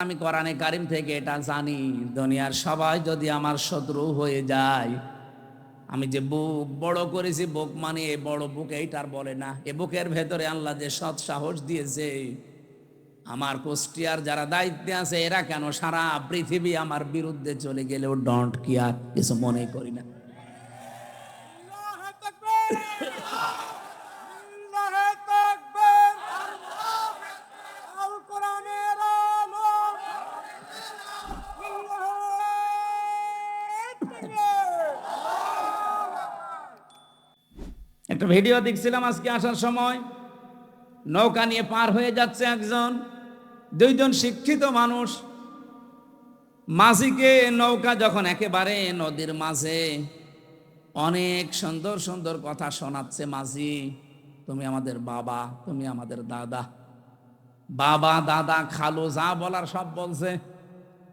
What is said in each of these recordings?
আমি কোরআনে কারিম থেকে এটা জানি, দুনিয়ার সবাই যদি আমার শত্রু হয়ে যায়, আমি যে বুক বড় করেছি, বুক মানে এই বড় বুক এইটার বলে না, এ বুকের ভেতরে আল্লাহ যে সৎ সাহস দিয়েছে, আমার কুষ্টিয়ার যারা দায়িত্বে আছে এরা কেন সারা পৃথিবী আমার বিরুদ্ধে চলে গেলেও ডোন্ট কেয়ার, কিছু মনে করি না। একটা ভিডিও দেখছিলাম আজকে আসার সময়, নৌকা নিয়ে পার হয়ে যাচ্ছে দুইজন শিক্ষিত মানুষ। মাঝিকে নৌকা যখন একেবারে নদীর মাঝে, অনেক সুন্দর সুন্দর কথা শোনাচ্ছে মাঝি, তুমি আমাদের বাবা, তুমি আমাদের দাদা, বাবা দাদা খালু যা বলার সব বলছে,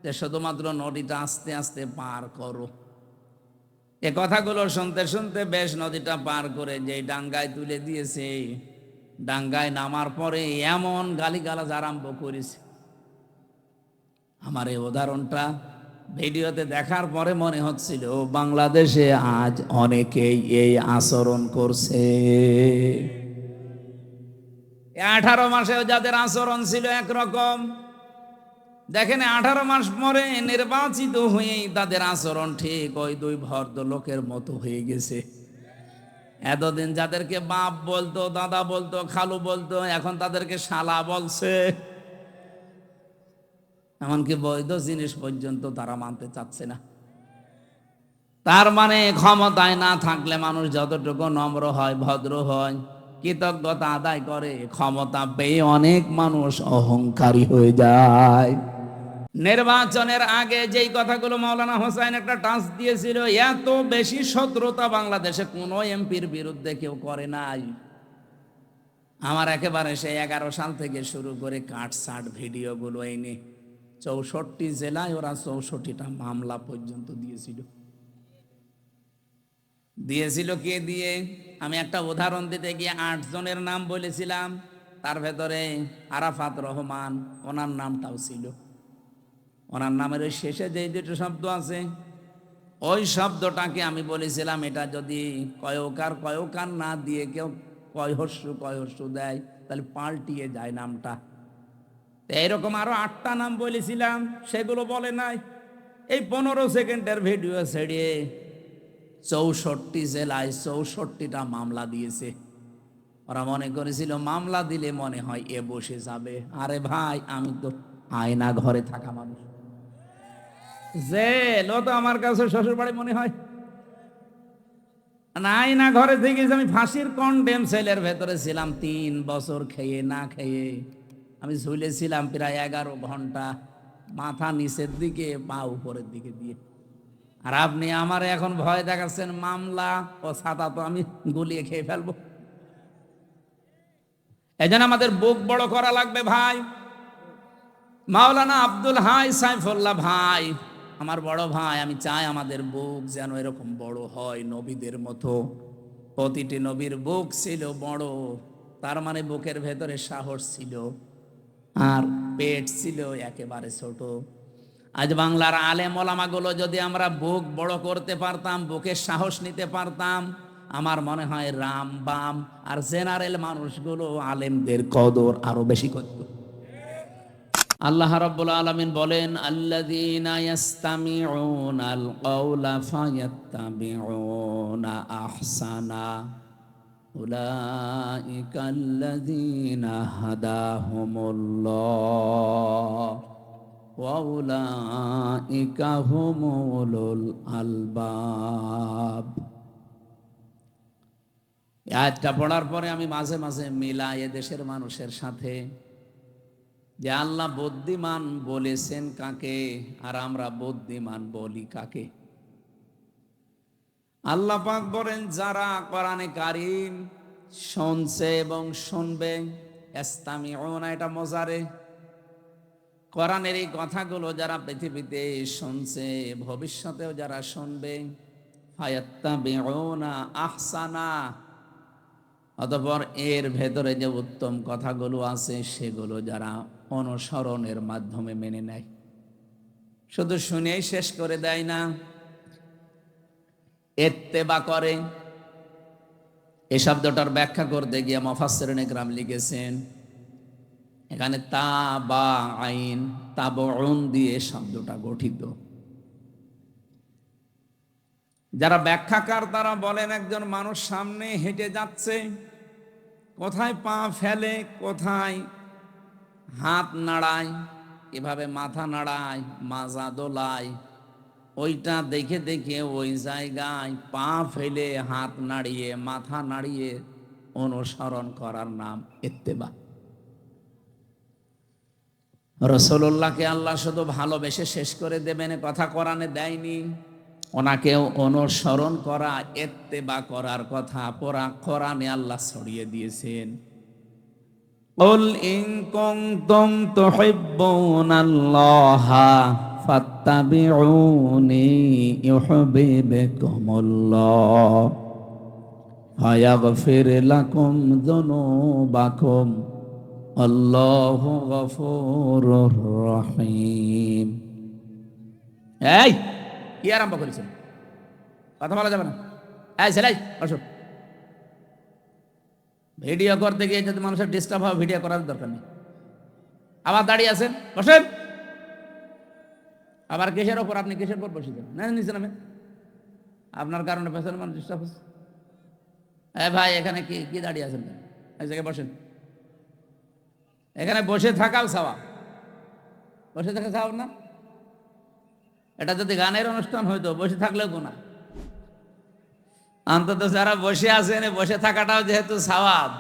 যে শুধুমাত্র নদীটা আস্তে আস্তে পার করো। এ কথাগুলো শুনতে শুনতে বেশ নদীটা পার করে যে ডাঙ্গায় তুলে দিয়েছে, ডাঙ্গায় নামার পরে এমন গালিগালাজ আরম্ভ করেছে। আমার এই উদাহরণটা ভিডিওতে দেখার পরে মনে হচ্ছিল বাংলাদেশে আজ অনেকেই এই আচরণ করছে। 18 মাসেও যাদের আচরণ ছিল একরকম, দেখেন 18 মাস পরে নির্বাচিত হয়েই তাদের আচরণ ঠিক ওই দুই ভদ্রলোকের মতো হয়ে গেছে। এতদিন যাদেরকে বাপ বলতো, দাদা বলতো, খালু বলতো, এখন তাদেরকে শালা বলছে। এমনকি বৈধ জিনিস পর্যন্ত তারা মানতে চাচ্ছে না। তার মানে ক্ষমতায় না থাকলে মানুষ যতটুকু নম্র হয়, ভদ্র হয়, কৃতজ্ঞতা আদায় করে, ক্ষমতা পেয়ে অনেক মানুষ অহংকারী হয়ে যায়। নির্বাচনের আগে যেই কথাগুলো মাওলানা হোসাইন একটা টাচ দিয়েছিল, এত বেশি শত্রুতা বাংলাদেশে কোনো এমপির বিরুদ্ধে কেউ করে নাই। আমার একেবারে সেই 11 সাল থেকে শুরু করে কাটসাট ভিডিওগুলো এনে 64 জেলায় ওরা 64টা মামলা পর্যন্ত দিয়েছিল কে দিয়ে? আমি একটা উদাহরণ দিতে গিয়ে 8 জনের নাম বলেছিলাম, তার ভেতরে আরাফাত রহমান, ওনার নামটাও ছিল। ওনার নামের ওই শেষে যে দুটো শব্দ আছে, ওই শব্দটাকে আমি বলেছিলাম এটা যদি কয়কার না দিয়ে কেউ কয়হস্যু দেয়, তাহলে পাল্টিয়ে যায় নামটা। এইরকম আরো 8টা নাম বলেছিলাম, সেগুলো বলে নাই। এই 15 সেকেন্ডের ভিডিও ছেড়ে 64 জেলায় 64টা মামলা দিয়েছে। ওরা মনে করেছিল মামলা দিলে মনে হয় এ বসে যাবে। আরে ভাই, আমি তো আয়না ঘরে থাকা মানুষ, জেল তো আমার কাছে শ্বশুর বাড়ি মনে হয় না। আয়না ঘরে থেকে আমি ফাঁসির কন্ডেম সেলের ভেতরে ছিলাম 3 বছর, খেয়ে না খেয়ে আমি ঝুলেছিলাম প্রায় 11 ঘন্টা, মাথা নিচের দিকে পা উপরের দিকে দিয়ে। আর আপনি আমার এখন ভয় দেখাচ্ছেন মামলা ও ছাতা তো আমি গুলিয়ে খেয়ে ফেলবো। এই জন্য আমাদের বুক বড় করা লাগবে ভাই। মাওলানা আব্দুল হাই সাইফুল্লাহ ভাই, আমার বড় ভাই, আমি চাই আমাদের বুক যেন এরকম বড় হয় নবীদের মতো। প্রতিটি নবীর বুক ছিল বড়, তার মানে বুকের ভেতরে সাহস ছিল, আর পেট ছিল একেবারে ছোট। আজ বাংলার আলেম ওলামাগুলো যদি আমরা বুক বড় করতে পারতাম, বুকের সাহস নিতে পারতাম, আমার মনে হয় রাম বাম আর জেনারেল মানুষগুলো আলেমদের কদর আরো বেশি করত। আল্লাহ রাব্বুল আলামিন বলেন, আল্লাযীনা ইয়াস্তামিউনাল কাওলা ফায়াত্তাবিউনা আহসানা উলাইকাল্লাযীনা হাদাহুমুল্লাহ ওয়া উলাইকা হুমুল আলবাব। এই আয়াতটা পড়ার পরে আমি মাঝে মাঝে মিলাই দেশের মানুষের সাথে, যে আল্লাহ বুদ্ধিমান বলেছেন কাকে আর আমরা বুদ্ধিমান বলি কাকে। আল্লাহ পাক বলেন, যারা কোরআনে কারীম শুনছে এবং শুনবে, ইস্তামিউনা, এটা মজারে, কোরআনের এই কথাগুলো যারা পৃথিবীতে শুনছে, ভবিষ্যতেও যারা শুনবে, ফায়াত্তাবিউনা আহসানা, অতঃপর এর ভেতরে যে উত্তম কথাগুলো আছে সেগুলো যারা অনুসরণের মাধ্যমে মেনে নেয়। শুধু শুনেই শেষ করে দেয় না, ইত্তেবা করে। এই শব্দটার ব্যাখ্যা করতে গিয়ে মুফাসসিরিনে কেরাম লিখেছেন, এখানে তাবা আইন তাবউন দিয়ে শব্দটা গঠিত। যারা ব্যাখ্যাকার তারা বলেন, একজন মানুষ সামনে হেঁটে যাচ্ছে, কোথায় পা ফেলে, কোথায় হাত নাড়ায়, এভাবে মাথা নাড়ায়, মাজা দোলায়, ওইটা দেখে দেখে ওই জায়গায় পা ফেলে হাত নাড়িয়ে মাথা নাড়িয়ে অনুসরণ করার নাম ইত্তেবা। রাসূলুল্লাহকে আল্লাহ শুধু ভালোবেসে শেষ করে দেবেন কথা কোরআনে দেয়নি, ওনাকেও অনুসরণ করা, ইত্তেবা করার কথা পুরা কোরআনে আল্লাহ ছড়িয়ে দিয়েছেন। কুল ইন কুনতুম তুহিব্বুনাল্লাহা ফাত্তাবিউনি ইউহিব্বুকুমুল্লাহ ওয়া ইয়াগফির লাকুম যুনুবাকুম আল্লাহু গফুরুর রহিম। এই কি আরম্ভ করেছেন? কথা বলা যাবে না। এই ছেলে আসো। ভিডিও করতে গিয়ে যদি মানুষের ডিস্টার্ব হয়, ভিডিও করার দরকার নেই। আবার দাঁড়িয়ে আছেন, বসেন। আবার কিসের ওপর, আপনি কিসের উপর বসেছেন? না নিচে নামে, আপনার কারণে পেছনে মানুষ ডিস্টার্ব হচ্ছে। ভাই এখানে কি কি দাঁড়িয়ে আছেন? এই জায়গায় বসেন। এখানে বসে থাকাও সওয়াব, বসে থাকা সওয়াব না? এটা যদি গানের অনুষ্ঠান হইতো বসে থাকলেও গুনাহ। অন্তত যারা বসে আছেন, বসে থাকাটাও যেহেতু সওয়াব,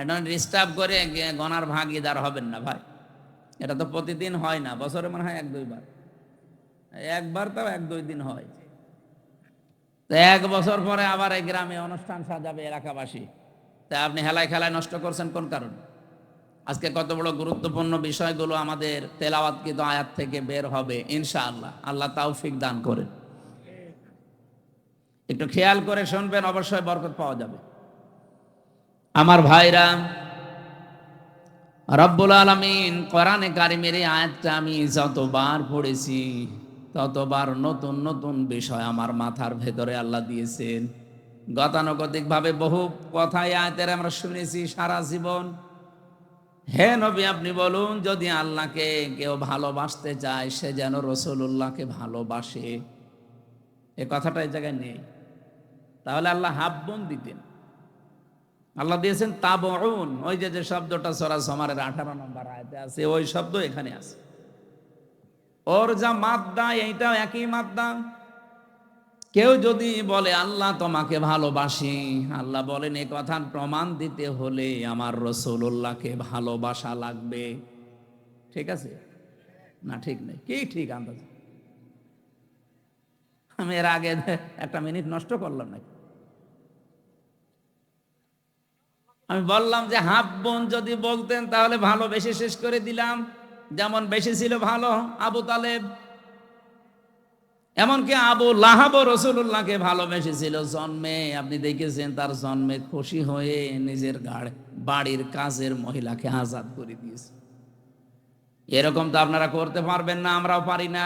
এটা ডিস্টার্ব করে গনার ভাগিদার হবেন না ভাই। এটা তো প্রতিদিন হয় না, বছরে মনে হয় 1-2 বার, একবার তাও 1-2 দিন হয়। তো 1 বছর পরে আবার এই গ্রামে অনুষ্ঠান সাজাবে এলাকাবাসী, তা আপনি হেলায় খেলায় নষ্ট করছেন কোন কারণে? আজকে কত বড় গুরুত্বপূর্ণ বিষয়গুলো আমাদের তেলাওয়াতকৃত আয়াত থেকে বের হবে ইনশাআল্লাহ। আল্লাহ তাওফিক দান করেন। একটু খেয়াল করে শুনবেন, অবশ্যই বরকত পাওয়া যাবে। আমার ভাইরা, রব্বুল আলামিন কোরআনে কারিমের এই আয়াতটা আমি যতবার পড়েছি ততবার নতুন নতুন বিষয় আমার মাথার ভেতরে আল্লাহ দিয়েছেন। গতানুগতিকভাবে বহু কথাই আয়াতের আমরা শুনেছি সারা জীবন। হে নবী, আপনি বলুন, যদি আল্লাহকে কেউ ভালোবাসতে চায় সে যেন রাসূলুল্লাহকে ভালোবাসে। এই কথাটা এই জায়গায় নেই। তাহলে আল্লাহ হাব্বুন দিতেন, আল্লাহ দিয়েছেন তাবউন। ওই যে শব্দটা সূরা জুমারের 18 নম্বর আয়াতে আছে, ওই শব্দ এখানে আছে। ওর যা মাদ্দা, এইটাও একই মাদ্দা। কেউ যদি বলে আল্লাহ তোমাকে ভালোবাসি, আল্লাহ বলেন এই কথার প্রমাণ দিতে হলে আমার রাসূলুল্লাহকে ভালোবাসা লাগবে। ঠিক আছে না? ঠিক নেই? কি ঠিক আন্দাজ? আমি এর আগে 1 মিনিট নষ্ট করলাম নাকি? আমি বললাম যে হাব্বুন যদি বলতেন তাহলে ভালোবেসে শেষ করে দিলাম। যেমন বেশি ছিল ভালো আবু তালেব, এমনকি আবু লাহাবও রাসূলুল্লাহকে ভালোবেসেছিল। জন্মে আপনি দেখেছেন, তার জন্মে খুশি হয়ে নিজের বাড়ির কাজের মহিলাকে আজাদ করে দিয়েছে। এরকম তো আপনারা করতে পারবেন না, আমরাও পারি না।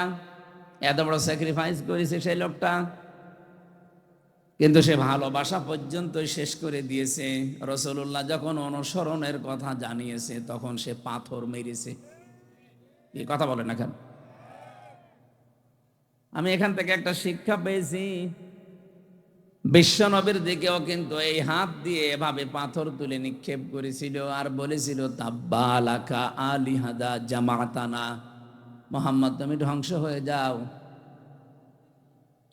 এত বড় স্যাক্রিফাইস করেছে সেই লোকটা, কিন্তু সে ভালোবাসা পর্যন্ত শেষ করে দিয়েছে। রাসূলুল্লাহ যখন অনুসরণের কথা জানিয়েছে তখন সে পাথর মেরেছে। এই কথা বলে না কেন? আমি এখান থেকে একটা শিক্ষা পেয়েছি, বিশ্বনবীর দিকেও কিন্তু এই হাত দিয়ে এভাবে পাথর তুলে নিক্ষেপ করেছিল আর বলেছিল তাব্বা লাকা আলিহাদা জামাতানা, মুহাম্মদ তুমি ধ্বংস হয়ে যাও,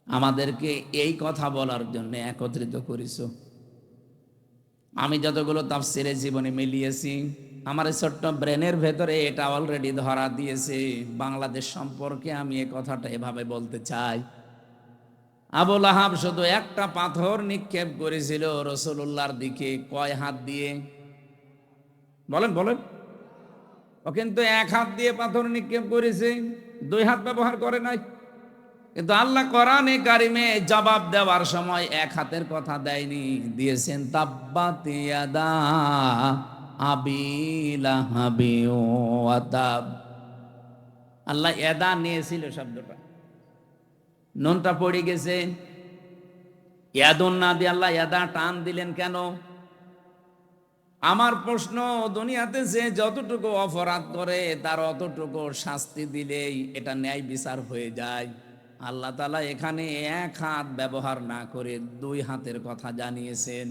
আমাদেরকে এই কথা বলার জন্য একত্রিত করেছ। আমি যতগুলো তাফসিরে জীবনে মিলিয়েছি, আমার এই ছোট্ট ব্রেনের ভেতরে এটা অলরেডি ধরা দিয়েছে। বাংলাদেশ সম্পর্কে আমি এই কথাটা এভাবে বলতে চাই, আবু লাহাব শুধু একটা পাথর নিক্ষেপ করেছিল রাসূলুল্লাহর দিকে। কয় হাত দিয়ে বলেন বলেন? ও কিন্তু 1 হাত দিয়ে পাথর নিক্ষেপ করেছে, 2 হাত ব্যবহার করে নাই। কিন্তু আল্লাহ কোরআনে কারিমে জবাব দেওয়ার সময় 1 হাতের কথা দেয়নি, দিয়েছেন তাব্বাত ইয়াদা আবি লাহাবি ওয়া তাব। আল্লাহ এদা নিয়েছিল শব্দটা, নুনটা পড়ে গেছে। ইয়াদুন না দিয়ে আল্লাহ এদা টান দিলেন কেন? আমার প্রশ্ন, দুনিয়াতে যে যতটুকু অপরাধ করে তার অতটুকু শাস্তি দিলেই এটা ন্যায় বিচার হয়ে যায়। আল্লাহ তাআলা এখানে এক হাত ব্যবহার না করে দুই হাতের কথা জানিয়েছেন।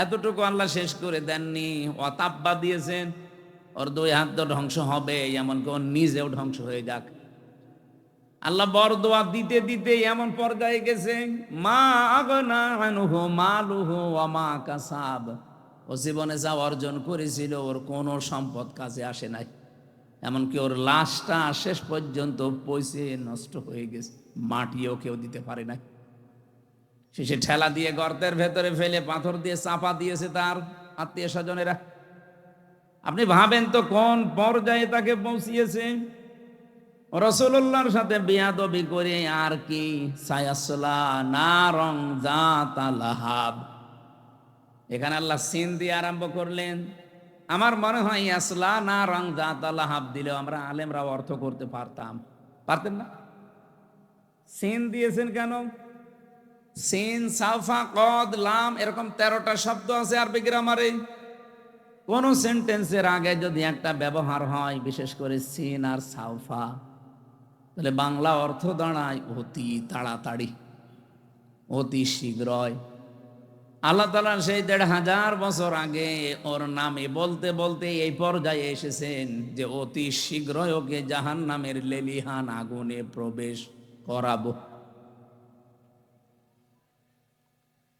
এতটুকু আল্লাহ শেষ করে দেননি, অতাব্বা দিয়েছেন। ওর দুই হাত তো ধ্বংস হবে, এমনকি ওর নিজেও ধ্বংস হয়ে যাক। আল্লাহ বরদোয়া দিতে দিতে এমন পর্যায়ে গেছে, মা আগনা আনহু মালুহু ওয়া মা কাসাব। ও জীবনে যা অর্জন করেছিল ওর কোনো সম্পদ কাজে আসে নাই, এমনকি ওর লাশটা শেষ পর্যন্ত পচে নষ্ট হয়ে গেছে, মাটিও কেউ দিতে পারে নাই। শেষে ঠেলা দিয়ে গর্তের ভেতরে ফেলে পাথর দিয়ে চাপা দিয়েছে তার আত্মীয় স্বজনেরা। আপনি ভাবেন তো কোন পর্যায়ে তাকে পৌঁছিয়েছে। রাসূলুল্লাহর সাথে বিয়াদবি করে আর কি, সায়াসলা নারং যাতা লাহাব। এখানে আল্লাহ সিন দিয়ে আরম্ভ করলেন। আমার মনে হয় আসলা নারং যাতা লাহাব দিলেও আমরা আলেমরা অর্থ করতে পারতাম, পারতেন না? সিন দিয়েছেন কেন? সিন, সাফা, কদ, লাম এরকম 13টা শব্দ আছে আরবি গ্রামারে। কোন সেন্টেন্সের আগে যদি একটা ব্যবহার হয়, বিশেষ করে সিন আর সাফা, তাহলে বাংলা অর্থ দাঁড়ায় অতি তাড়াতাড়ি, অতি শীঘ্রই। আল্লাহ তাআলা সেই 1500 বছর আগে ওর নামে বলতে বলতে এই পর্যায়ে এসেছেন যে অতি শীঘ্রই ওকে জাহান্নামের লেলিহান আগুনে প্রবেশ করাবো।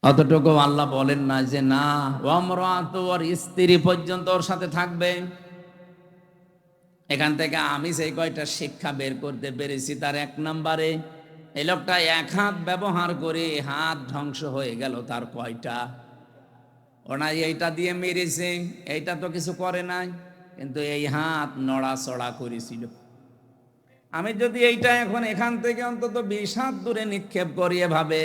অতটুকু আল্লাহ বলেন না যে না, ওয়ামরাত, ওর স্ত্রী পর্যন্ত ওর সাথে থাকবে। এখান থেকে আমি সেই কয়টা শিক্ষা বের করতে পেরেছি, তার 1 নম্বরে এই লোকটা এক হাত ব্যবহার করে হাত ধ্বংস হয়ে গেল। তার কয়টা? ওনা এইটা দিয়ে মেরেছে, এইটা তো কিছু করে নাই, কিন্তু এই হাত নড়াচড়া করেছিল। আমি যদি এইটা এখন এখান থেকে অন্তত 20 হাত দূরে নিক্ষেপ করি, এভাবে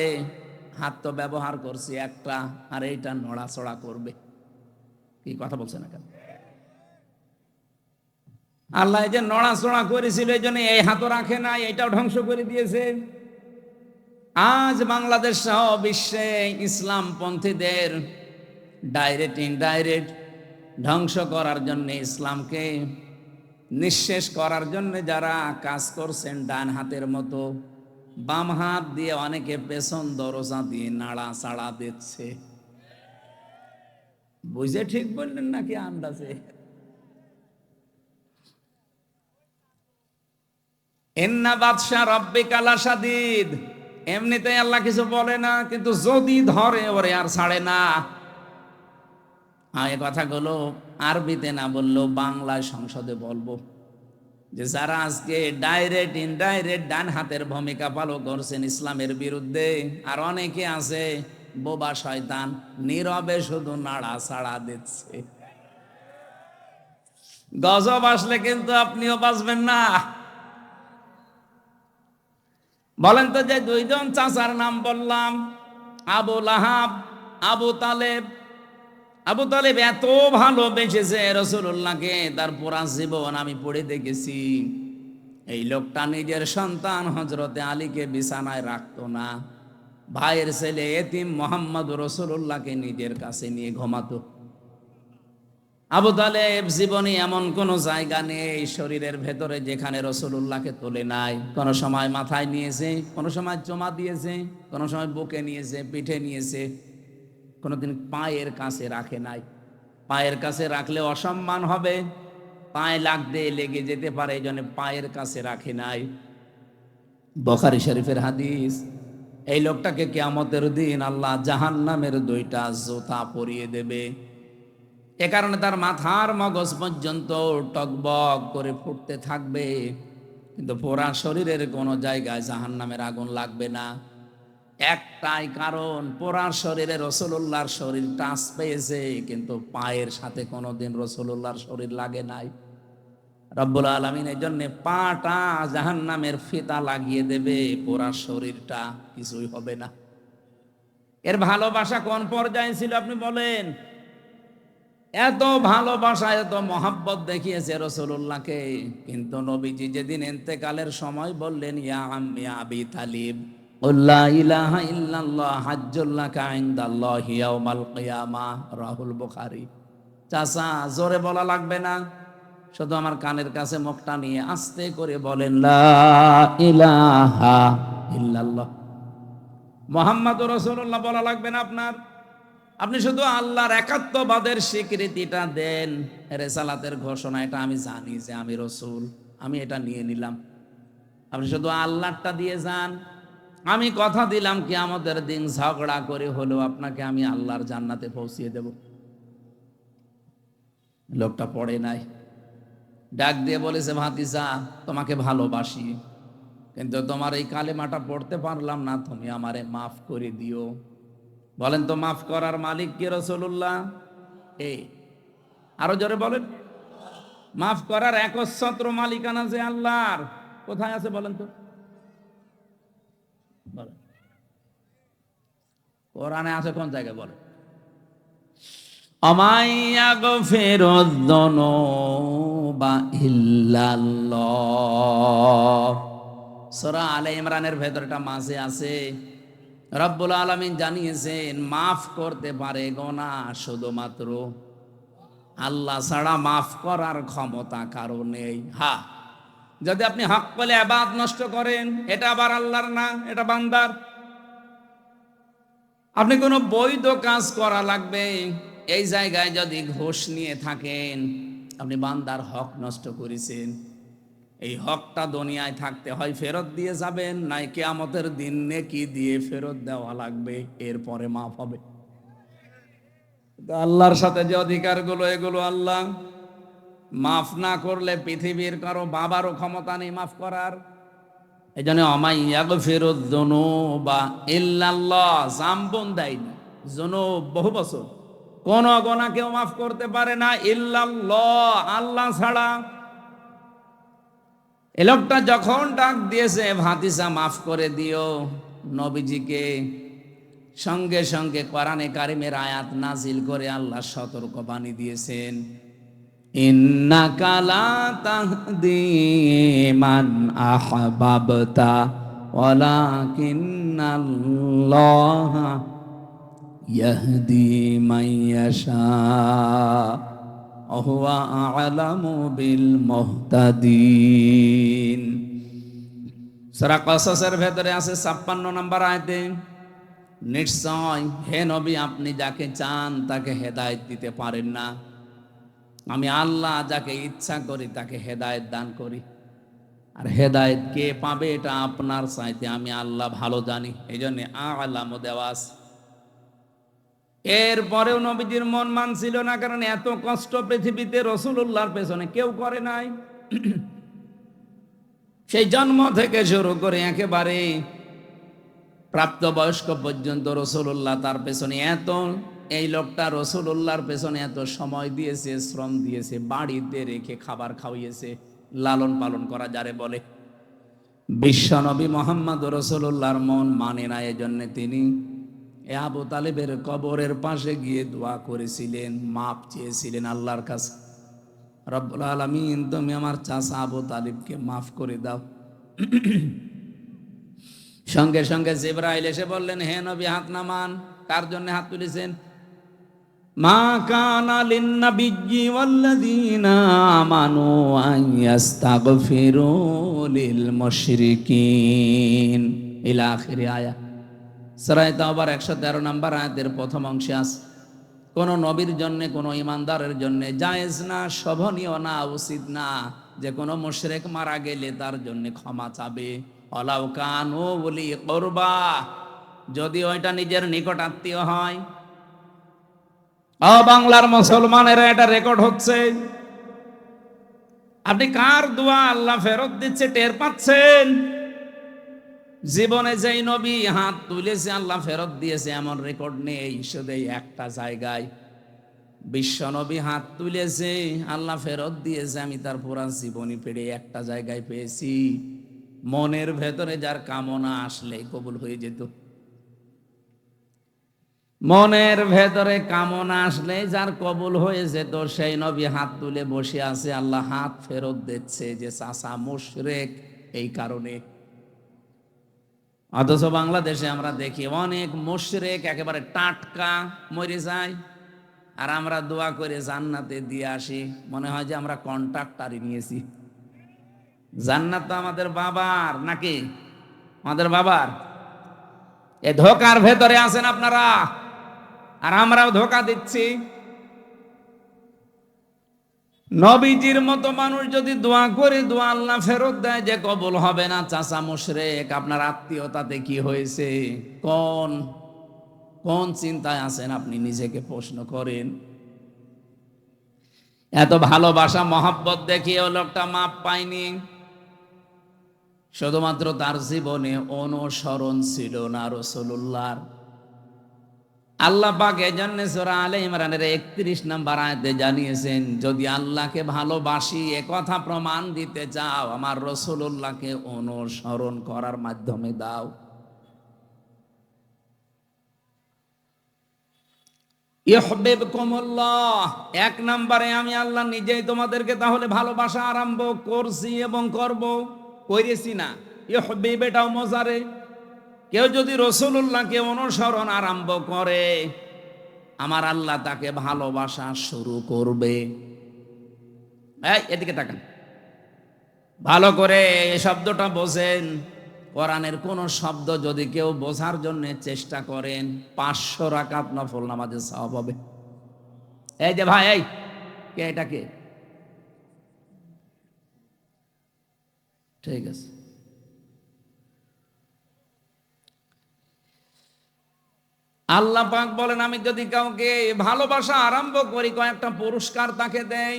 হাত তো ব্যবহার করছি একটা, আর এইটা নড়াচড়া করবে। কি কথা বলছে না কেন? আল্লাহ যে নড়াচড়া করেছিল এই জন্য এই হাতও রাখে নাই, এটাও ধ্বংস করে দিয়েছে। আজ বাংলাদেশ সহ বিশ্বে ইসলাম পন্থীদের ডাইরেক্ট ইনডাইরেক্ট ধ্বংস করার জন্য, ইসলামকে নিঃশেষ করার জন্য যারা কাজ করছেন, ডান হাতের মতো বাম হাত দিয়ে অনেকে পেছন দরজা দিয়ে নাড়া চাড়া দিচ্ছে। বুঝে ঠিক বললেন নাকি আন্দাজে? ইন্না বাদশা রাব্বিকা লাশাদীদ। এমনিতেই আল্লাহ কিছু বলে না, কিন্তু যদি ধরে ওরে আর ছাড়ে না। এই কথাগুলো আরবিতে না বললেও বাংলায় সংসদে বলবো যে যারা আজকে ডাইরেক্ট ইনডাইরেক্ট ডান হাতের ভূমিকা পালন করছেন ইসলামের বিরুদ্ধে, আর অনেকে আছে বোবা শয়তান, নীরবে শুধু নাড়া ছাড়া দিচ্ছে। গজব আসলে কিন্তু আপনিও বাঁচবেন না। বলেন তো, যে 2 জন চাচার নাম বললাম, আবু লাহাব, আবু তালেব। আবু তালেব এত ভালোবেসেছে রাসূলুল্লাহকে, তার পুরা জীবন আমি পড়ে দেখেছি। এই লোকটা নিজের সন্তান হযরতে আলীকে বিছানায় রাখতো না। ভাইয়ের ছেলে এতিম মুহাম্মদ রাসূলুল্লাহকে নিজের কাছে নিয়ে ঘুমাতো। আবু তালেব জীবনে এমন কোন জায়গা নেই শরীরের ভেতরে যেখানে রাসূলুল্লাহকে তোলে নাই। কোন সময় মাথায় নিয়েছে, কোন সময় চোমা দিয়েছে, কোন সময় বুকে নিয়েছে, পিঠে নিয়েছে, কোনদিন পায়ের কাছে রাখে নাই। পায়ের কাছে রাখলে অসম্মান হবে, পায়ে লাগতে লেগে যেতে পারে, এই জন্য পায়ের কাছে রাখে নাই। বুখারী শরীফের হাদিস। এই লোকটাকে কিয়ামতের দিন আল্লাহ জাহান্নামের 2টা জুতা পরিয়ে দেবে। এ কারণে তার মাথার মগজ পর্যন্ত টকবক করে ফুটতে থাকবে, কিন্তু পুরা শরীরের কোনো জায়গায় জাহান্নামের আগুন লাগবে না। একটাই কারণ, পুরা শরীরে রাসূলুল্লাহর শরীর টাচ পেয়েছে, কিন্তু পায়ের সাথে কোনোদিন রাসূলুল্লাহর শরীর লাগে নাই। রব্বুল আলামিন এই জন্য পাটা জাহান্নামের ফিতা লাগিয়ে দেবে, পুরা শরীরটা কিছুই হবে না। এর ভালোবাসা কোন পর্যায়ে ছিল আপনি বলেন? এত ভালোবাসা এত মহাব্বত দেখিয়েছে রাসূলুল্লাহকে। কিন্তু নবীজি যেদিন ইন্তেকালের সময় বললেন, ইয়া আম্মি আবি তালিব কুল লা ইলাহা ইল্লাল্লাহ হাজ্জুল লাকা ইনদাল্লাহি ইয়াউমাল কিয়ামাহ, রাহুল বুখারী। চাচা, জোরে বলা লাগবে না, শুধু আমার কানের কাছে মুখটা নিয়ে আস্তে করে বলেন, লা ইলাহা ইল্লাল্লাহ মুহাম্মাদুর রাসূলুল্লাহ বলা লাগবে না আপনার। আপনি শুধু আল্লাহর একাত্মবাদের স্বীকৃতিটা দেন, রেসালাতের ঘোষণা, এটা আমি জানি যে আমি রসুল, আমি এটা নিয়ে নিলাম। আপনি শুধু আল্লাহটা দিয়ে যান। আমি কথা দিলাম কিয়ামতের দিন ঝগড়া করে হলেও আপনাকে আমি আল্লাহর জান্নাতে পৌঁছিয়ে দেব। লোকটা পড়ে নাই, ডাক দিয়ে বলেছে, ভাতিজা তোমাকে ভালোবাসি, কিন্তু তোমার এই কালেমাটা পড়তে পারলাম না, তুমি আমারে মাফ করে দিও। বলেন তো, মাফ করার মালিক কে? রাসূলুল্লাহ। এই আরো জোরে বলেন, মাফ করার একচ্ছত্র মালিকানা যে আল্লাহর, কোথায় আছে বলেন তো? বলেন, কোরআনে আছে কোন জায়গায়? বলেন, আমাইয়াগফিরুয যুনুবা ইল্লাল্লাহ। সূরা আলে ইমরানের ভেতরটা মাঝে আছে। রব্বুল আলামিন জানিয়েছেন, মাফ করতে পারে গুনাহ শুধুমাত্র আল্লাহ ছাড়া, মাফ করার ক্ষমতা কারো নেই। হ্যাঁ, যদি আপনি হক বলে ইবাদত নষ্ট করেন, এটা আবার আল্লাহর না, এটা বান্দার। আপনি কোনো বৈধ কাজ করা লাগবে, এই জায়গায় যদি ঘুষ নিয়ে থাকেন, আপনি বান্দার হক নষ্ট করেছেন। এই হকটা দুনিয়ায় থাকতে হয় ফেরত দিয়ে যাবেন, নাই কিয়ামতের দিন নেকি দিয়ে ফেরত দেওয়া লাগবে, এরপরে মাফ হবে। আল্লাহর সাথে যে অধিকারগুলো, এগুলো আল্লাহ মাফ না করলে পৃথিবীর কারো বাবারও ক্ষমতা নেই মাফ করার। এই জন্য আমাইয়াগফিরুয যুনুবা ইল্লাল্লাহ, জাম্বুন দেয়নি, যুনুব বহু বছর, কোন গুনাহ কেউ মাফ করতে পারে না ইল্লাল্লাহ, আল্লাহ ছাড়া। এই লোকটা যখন ডাক দিয়েছে, ভাতিজা মাফ করে দিও নবীজিকে, সঙ্গে সঙ্গে কোরআনে কারিমের আয়াত নাজিল করে আল্লাহ সতর্ক বাণী দিয়েছেন, ইন্নাকা লা তাহদি মান আহবাবতা ওয়ালাকিন্নাল্লাহা ইয়াহদি মান ইয়াশা ওয়া হুয়া আ'লামু বিল মুহতাদিন। সূরা কসসের ভেতরে আছে 56 নম্বর আয়াতে, নিশ্চয় হে নবী, আপনি যাকে চান তাকে হেদায়েত দিতে পারেন না, আমি আল্লাহ যাকে ইচ্ছা করি তাকে হেদায়েত দান করি। আর হেদায়েত কে পাবে এটা আপনার চাইতে আমি আল্লাহ ভালো জানি, এই জন্য আ'লামু দেওয়া আছে। এরপরেও নবীজির মন মানছিল না, কারণ এত কষ্ট পৃথিবীতে রাসূলুল্লাহর পেছনে কেউ করে নাই। সেই জন্ম থেকে শুরু করে একেবারে প্রাপ্তবয়স্ক পর্যন্ত রাসূলুল্লাহ তার পেছনে এত, এই লোকটা রাসূলুল্লাহর পেছনে এত সময় দিয়েছে, শ্রম দিয়েছে, বাড়িতে রেখে খাবার খাওয়িয়েছে, লালন পালন করা যারে বলে। বিশ্বনবী মুহাম্মদ রাসূলুল্লাহর মন মানে না, এজন্য তিনি আবু তালেবের কবরের পাশে গিয়ে দোয়া করেছিলেন, মাপ চেয়েছিলেন আল্লাহর কাছে, রব্বুল আলামিন তুমি আমার চাচা আবু তালিবকে মাফ করে দাও। সঙ্গে সঙ্গে জিবরাইল এসে বললেন, হে নবী হাত নামান। কার জন্য হাত তুলেছেন? মা কানা লিন-নাবিয়্যি ওয়াল্লাযীনা আমানু আন ইস্তাগফিরু লিল মুশরিকিন ইলা আখিরি আয়াত। সূরা তাওবার 113 নম্বর আয়াতের প্রথম অংশে আছে, কোন নবীর জন্য, কোন ইমানদারের জন্য জায়েজ না, শোভনীয় না, উচিত না যে কোনো মুশরিক মারা গেলে তার জন্য ক্ষমা চাবে। ওয়ালাউ কানু উলি কুরবা, যদি ওইটা নিজের নিকট আত্মীয় হয়। বাংলার মুসলমানেরা এটা রেকর্ড হচ্ছে, আপনি কার দোয়া আল্লাহ ফেরত দিচ্ছে টের পাচ্ছেন? জীবনে যেই নবী হাত তুলেছে আল্লাহ ফেরত দিয়েছে এমন রেকর্ড নেই, শুধু একটা জায়গায় বিশ্ব নবী হাত তুলেছে আল্লাহ ফেরত দিয়েছে, আমি তার পুরা জীবনী পেড়ে একটা জায়গায় পেয়েছি। মনের ভেতরে যার কামনা আসলে কবুল হয়ে যেত। মনের ভেতরে কামনা আসলে যার কবুল হয়েছে, তো সেই নবী হাত তুলে বসে আছে, আল্লাহ হাত ফেরত দিচ্ছে যে চাচা মুশরিক এই কারণে। অথচ বাংলাদেশে আমরা দেখি অনেক মুশরিক একেবারে টাটকা মরে যায়, আর আমরা দোয়া করে জান্নাতে দিয়ে আসি, মনে হয় যে আমরা কন্ট্রাক্টারই নিয়েছি। জান্নাত তো আমাদের বাবার, নাকি আমাদের বাবার? এ ধোকার ভেতরে আছেন আপনারা, আর আমরাও ধোকা দিচ্ছি। নবীজির মতো মানুষ যদি দোয়া করে দোয়া আল্লাহ ফেরত দেয় যে কবুল হবে না, চাচা মুশরিক, আপনার আত্মীয়তাতে কি হয়েছে? কোন কোন চিন্তায় আছেন আপনি নিজেকে প্রশ্ন করেন। এত ভালোবাসা মহব্বত দেখিয়ে লোকটা মাপ পায়নি, শুধুমাত্র তার জীবনে অনুসরণ ছিল না রাসূলুল্লাহর। আল্লাহ পাক এজন্য সূরা আলে ইমরানের 31 নম্বর আয়াতে জানিয়েছেন, যদি আল্লাহকে ভালোবাসি এ কথা প্রমাণ দিতে চাও, আমার রাসূলুল্লাহকে অনুসরণ করার মাধ্যমে দাও। ইউহিব্বুকুমুল্লাহ, এক নম্বরে আমি আল্লাহ নিজেই তোমাদেরকে তাহলে ভালোবাসা আরম্ভ করছি এবং করব, করেছি না। ইউহিব্বু এটাও মজারে, কেউ যদি রাসূলুল্লাহকে অনুসরণ আরম্ভ করে, আমার আল্লাহ তাকে ভালোবাসা শুরু করবে। এই এদিকে তাকান, ভালো করে এই শব্দটা বোঝেন। কোরআনের কোন শব্দ যদি কেউ বোঝার জন্য চেষ্টা করেন, 500 রাকাত নফল নামাজের সওয়াব হবে। এই যে ভাই, এই কে, এটা কে? ঠিক আছে, আল্লাহ পাক বলেন, আমি যদি কাউকে ভালোবাসা আরম্ভ করি, কয়েকটা পুরস্কার তাকে দেই।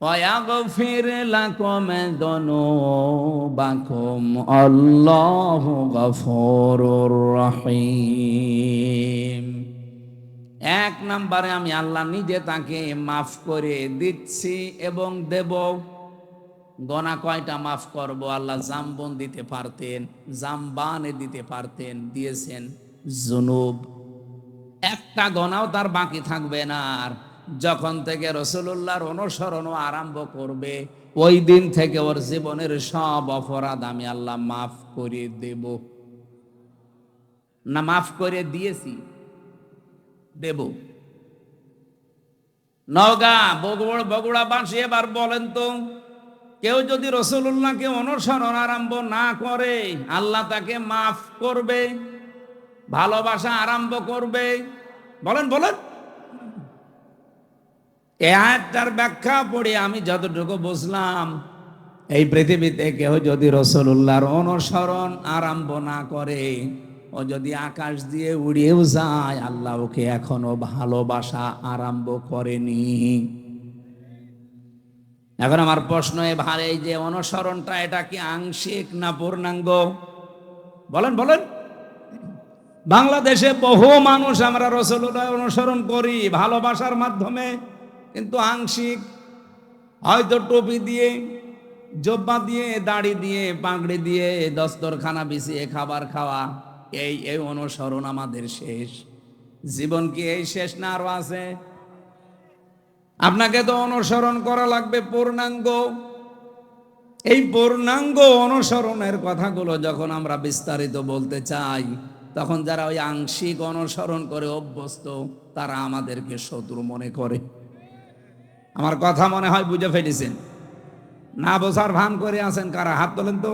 ওয়াগফির লাকুম যুনুবাকুম আল্লাহু গফুরুর রহিম। এক নম্বরে আমি আল্লাহ নিজে তাকে মাফ করে দিচ্ছি এবং দেব। গোনা কয়টা মাফ করব? আল্লাহ জামবন দিতে পারতেন, জামবানে দিতে পারতেন, দিয়েছেন জুনুব। একটা গোনাও তার বাকি থাকবে না। আর যখন থেকে রাসূলুল্লাহর অনুসরণ আরম্ভ করবে, ওই দিন থেকে ওর জীবনের সব অপরাধ আমি আল্লাহ মাফ করে দেব। না মাফ করে দিয়েছি, দেব। নওগাঁ, বগুড়া বাসী এবার বলেন তো, কেউ যদি রাসূলুল্লাহকে অনুসরণ আরম্ভ না করে, আল্লাহ তাকে মাফ করবে, ভালোবাসা আরম্ভ করবে? বলেন বলেন। এই আয়াতটার ব্যাখ্যা পড়ে আমি যতটুকু বুঝলাম, এই পৃথিবীতে কেউ যদি রাসূলুল্লাহর অনুসরণ আরম্ভ না করে, ও যদি আকাশ দিয়ে উড়িয়েও যায়, আল্লাহ ওকে এখনো ভালোবাসা আরম্ভ করেনি। এখন আমার প্রশ্ন এই যে অনুসরণটা, এটা কি আংশিক না পূর্ণাঙ্গ? বলেন বলেন। বাংলাদেশে বহু মানুষ আমরা রাসূলুল্লাহ অনুসরণ করি ভালোবাসার মাধ্যমে, কিন্তু আংশিক। হয়তো টুপি দিয়ে, জব্বা দিয়ে, দাড়ি দিয়ে, পাগড়ি দিয়ে, দস্তরখানা বিছিয়ে খাবার খাওয়া, এই অনুসরণ আমাদের শেষ। জীবন কি এই শেষ না আরো আছে? আপনাকে তো অনুসরণ করা লাগবে পূর্ণাঙ্গ। এই পূর্ণাঙ্গ অনুসরণের কথাগুলো যখন আমরা বিস্তারিত বলতে চাই, তখন যারা ওই আংশিক অনুসরণ করে অভ্যস্ত, তারা আমাদেরকে শত্রু মনে করে। আমার কথা মনে হয় বুঝে ফেলেছেন। না বোঝার ভান করে আছেন কারা? হাত তোলেন তো।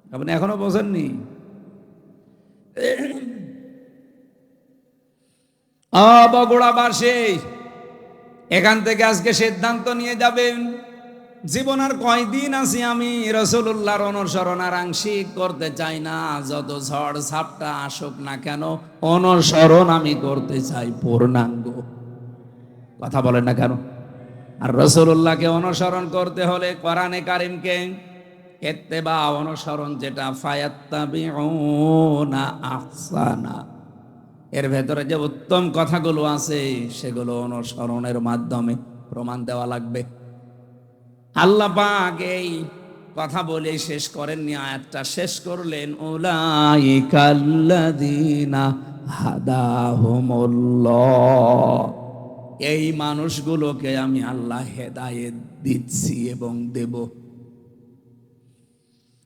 আপনি এখনো বোঝেননি? বগুড়াবাসী, এখান থেকে আজকে সিদ্ধান্ত নিয়ে যাবেন, জীবন আর কয়দিন আছি আমি রাসূলুল্লাহর অনুসরণ আর আংশিক করতে চাই না। যত ঝড় ঝাপটা আসুক না কেন, অনুসরণ আমি করতে চাই পূর্ণাঙ্গ। কথা বলেন না কেন? আর রাসূলুল্লাহকে অনুসরণ করতে হলে কোরআনে কারিমকে ইত্তেবা, অনুসরণ যেটা, ফায়াত্তাবিউনা আহসানা, এর ভেতরে যে উত্তম কথাগুলো আছে সেগুলো অনুসরণের মাধ্যমে প্রমাণ দেওয়া লাগবে। আল্লাহ পাক এই কথা বলে শেষ করেননি, আয়াতটা শেষ করলেন উলাইকাল্লাযীনা হাদাহুমুল্লাহ, এই মানুষগুলোকে আমি আল্লাহ হেদায়েত দিচ্ছি এবং দেব।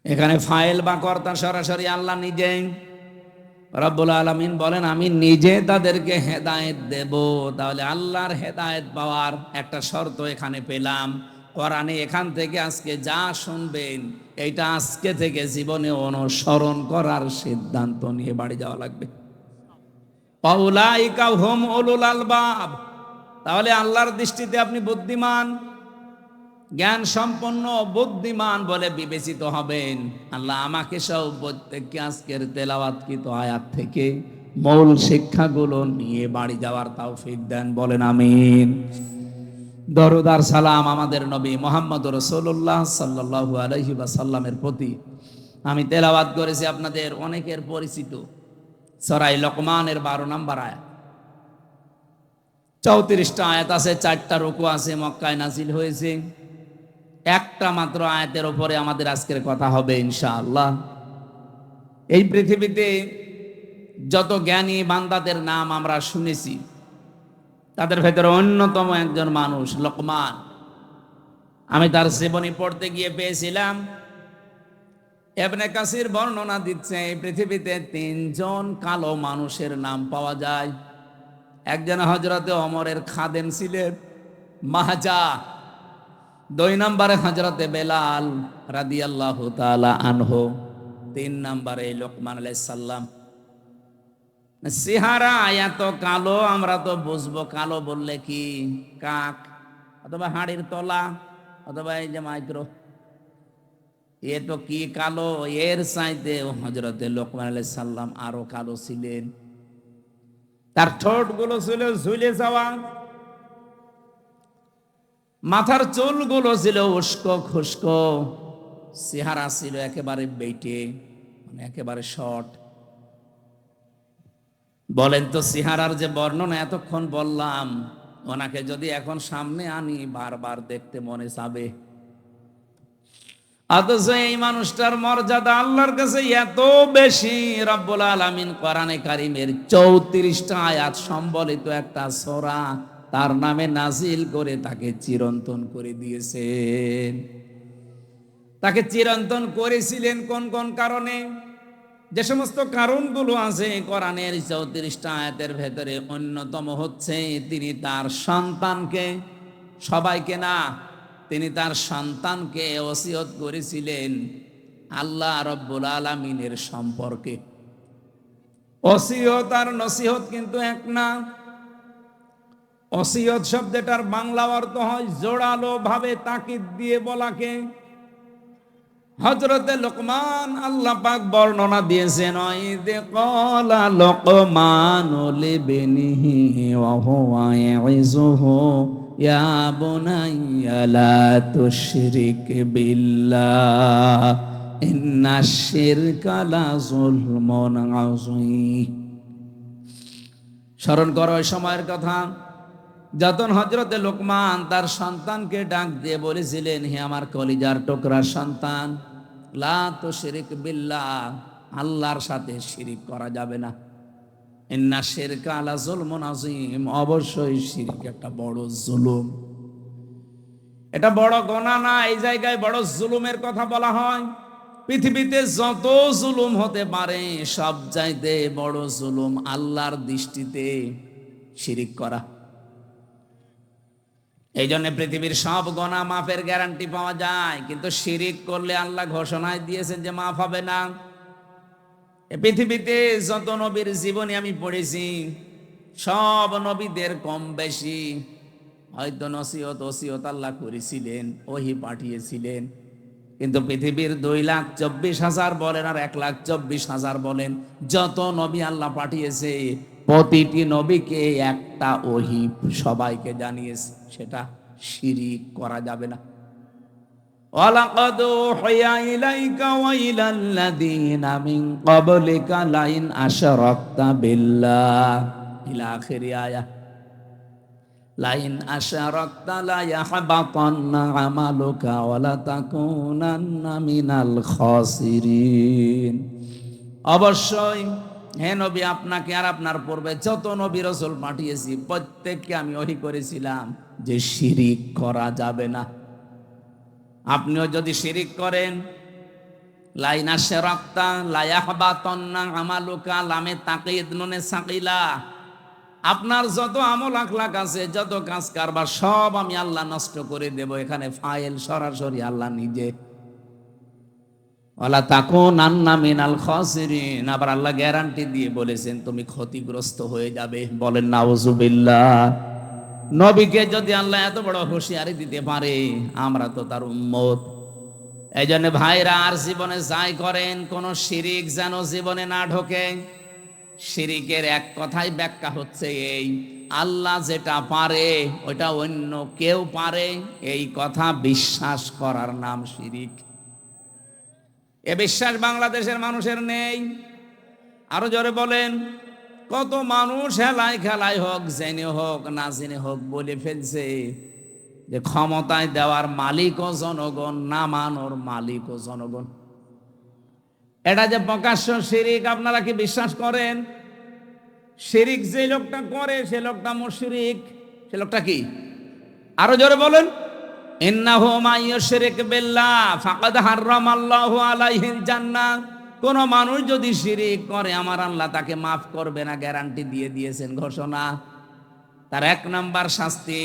এখানে ফাইল বা কর্তা সরাসরি আল্লাহ নিজে। রব্বুল আলামিন বলেন আমি নিজে তাদেরকে হেদায়েত দেব। তাহলে আল্লাহর হেদায়েত পাওয়ার একটা শর্ত এখানে পেলাম। কোরআনে এখান থেকে আজকে যা শুনবেন এইটা আজকে থেকে জীবনে অনুসরণ করার সিদ্ধান্ত নিয়ে বাড়ি যাওয়া লাগবে। পাউলাইকা হুম উলুল আলবাব। তাহলে আল্লাহর দৃষ্টিতে আপনি বুদ্ধিমান, জ্ঞান সম্পন্ন, বুদ্ধিমান বলে বিবেচিত হবেন। আল্লাহ আমাকে সব প্রত্যেককে আজকের তেলাওয়াতকৃত আয়াত থেকে মূল শিক্ষাগুলো নিয়ে বাড়ি যাওয়ার তৌফিক দেন, বলেন আমিন। দরুদ আর সালাম আমাদের নবী মুহাম্মদ রাসূলুল্লাহ সাল্লাল্লাহু আলাইহি ওয়াসাল্লামের প্রতি। আমি তেলাওয়াত করেছি আপনাদের অনেকের পরিচিত সূরা লোকমানের 12 নম্বর আয়াত। 34টা আয়াত আছে, 4টা রুকু আছে, মক্কায় নাজিল হয়েছে। একটা মাত্র আয়াতের উপরে আমাদের আজকের কথা হবে ইনশাআল্লাহ। এই পৃথিবীতে যত জ্ঞানী বান্দাদের নাম আমরা শুনেছি, তাদের ভেতরে অন্যতম একজন মানুষ লোকমান। আমি তার জীবনী পড়তে গিয়ে পেয়েছিলাম, ইবনে কাসির বর্ণনা দিচ্ছে এই পৃথিবীতে 3 জন কালো মানুষের নাম পাওয়া যায়। একজন হযরতে ওমরের খাদেম ছিলেন মাহজা, 2 নম্বরে হযরতে বেলাল রাদিয়াল্লাহু তাআলা আনহু, 3 নম্বরে লোকমান আলাইহিস সালাম। চেহারা এত কালো, আমরা তো বুঝবো কালো বললে কি কাক অথবা হাড়ির তলা অথবা এই যে মাইক্রো, এ তো কি কালো, এর চাইতে হযরতে লোকমান আলাইহিস সালাম আরো কালো ছিলেন। তার ঠোঁট গুলো ছিল ঝুলে যাওয়া, মাথার চুলগুলো ছিল উস্কো খুস্কো, চেহারা ছিল একেবারে বেটে, মানে একেবারে শর্ট। বলেন তো চেহারার যে বর্ণনা এতক্ষণ বললাম, ওনাকে যদি এখন সামনে আনি বারবার দেখতে মনে চাবে। অথচ এই মানুষটার মর্যাদা আল্লাহর কাছে এত বেশি, রব্বুল আলামিন কোরআনে কারীমের 34টা আয়াত সম্বলিত একটা সূরা তার নামে নাজিল করে তাকে চিরন্তন করে দিয়েছেন। তাকে চিরন্তন করেছিলেন কোন কোন কারণে? যে সমস্ত কারণগুলো আছে কোরআনের 34টা আয়াতের ভেতরে, অন্যতম হচ্ছে তিনি তার সন্তানকে, সবাইকে না, তিনি তার সন্তানকে ওসিয়ত করেছিলেন আল্লাহ রব্বুল আলামিনের সম্পর্কে। ওসিয়ত আর নসিহত কিন্তু এক না। ওসিয়ত শব্দটার বাংলা অর্থ হয় জোরালো ভাবে তাকিদ দিয়ে বলাকে। হযরতে লোকমান আল্লাহ পাক বর্ণনা দিয়েছেন, ইযে ক্বালা লোকমানু লিবনিহি ওয়া হুয়া ইয়াইযুহু ইয়া বুনাইয়া লা তুশরিক বিল্লাহ ইন্নাশ শিরকা লা যুলমুন আযীম। স্মরণ করো ওই সময়ের কথা যখন হযরতে লোকমান তার সন্তানকে ডাক দিয়ে বলেছিলেন, হে আমার কলিজার টুকরা সন্তান, লা তুশরিক বিল্লাহ, আল্লাহর সাথে শিরিক করা যাবে না। ইন্না শিরকা লা যুলমুন আযীম, অবশ্যই শিরক একটা বড় জুলুম। এটা বড় গুনাহ না, এই জায়গায় বড় জুলুমের কথা বলা হয়। পৃথিবীতে যত জুলুম হতে পারে সব চাইতে বড় জুলুম আল্লাহর দৃষ্টিতে শিরিক করা। এই জন্য পৃথিবীর সব গুনাহ মাফের গ্যারান্টি পাওয়া যায়, কিন্তু শিরিক করলে আল্লাহ ঘোষণায় দিয়েছেন যে মাফ হবে না। পৃথিবীতে যত নবীর জীবনী আমি পড়েছি, সব নবীদের কম বেশি হয়তো নসিহত ওসিয়ত আল্লাহ করেছিলেন, ওহী পাঠিয়েছিলেন, কিন্তু পৃথিবীর 2,24,000 বলেন আর 1,24,000 বলেন, যত নবী আল্লাহ পাঠিয়েছে প্রতিটি নবীকে একটা ওহী সবাইকে জানিয়েছে, সেটা শিরিক করা যাবে না। ওয়ালাকাদ উহিয়া ইলাইকা ওয়া ইলাল্লাযীনা মিন ক্বাবলিকা লাইন আশরাকতা বিল্লাহ ইলা আখিরি আয়াত। লাইন আশরাকতা লা ইয়াহবাতান্না আমালুকা ওয়া লা তাকুনান্না মিনাল খাসিরিন। অবশ্যই হে নবী, আপনাকে আর আপনার পূর্বে যত নবী রাসূল পাঠিয়েছি প্রত্যেককে আমি ওহী করেছিলাম যে শিরিক করা যাবে না। আপনিও যদি শিরিক করেন, লাইন আশরাকতা লা ইয়াহবাতান্না আমালুকা, লামে তাকিদ নুনে সাকিলা, আপনার যত আমল আখলাক আছে, যত কাজ কারবার সব আমি আল্লাহ নষ্ট করে দেব। এখানে ফাইল সরাসরি আল্লাহ নিজে। ওয়ালা তাকুনান্না মিনাল খাসিরিন, আবার আল্লাহ গ্যারান্টি দিয়ে বলেছেন তুমি ক্ষতিগ্রস্ত হয়ে যাবে। বলেন নাউজুবিল্লাহ। নবীকে যদি আল্লাহ এত বড় হুঁশিয়ারি দিতে পারে, আমরা তো তার উম্মত। এই জন্য ভাইরা, আর জীবনে যাই করেন, কোন শিরিক যেন জীবনে না ঢোকে। শিরিকের এক কথাই ব্যাখ্যা হচ্ছে এই, আল্লাহ যেটা পারে ওটা অন্য কেউ পারে, এই কথা বিশ্বাস করার নাম শিরিক। এ বিশ্বাস বাংলাদেশের মানুষের নেই। আরো জোরে বলেন। কত মানুষ হেলায় খেলায় হোক, জেনে হোক না জেনে হোক, বলে ফেলছে যে ক্ষমতায় দেওয়ার মালিকও জনগণ, নামানোর মালিকও জনগণ। এটা যে প্রকাশ্য শিরিক, আপনারা কি বিশ্বাস করেন? শিরিক যে লোকটা করে সে লোকটা মুশরিক। সে লোকটা কি? আরো জোরে বলেন। ইন্নাহু মাইয়ুশরিক বিল্লাহ ফাকাদ হারামাল্লাহু আলাইহিল জান্নাহ। কোন মানুষ যদি শিরিক করে, আমার আল্লাহ তাকে মাফ করবে না, গ্যারান্টি দিয়ে দিয়েছেন, ঘোষণা। তার এক নাম্বার শাস্তি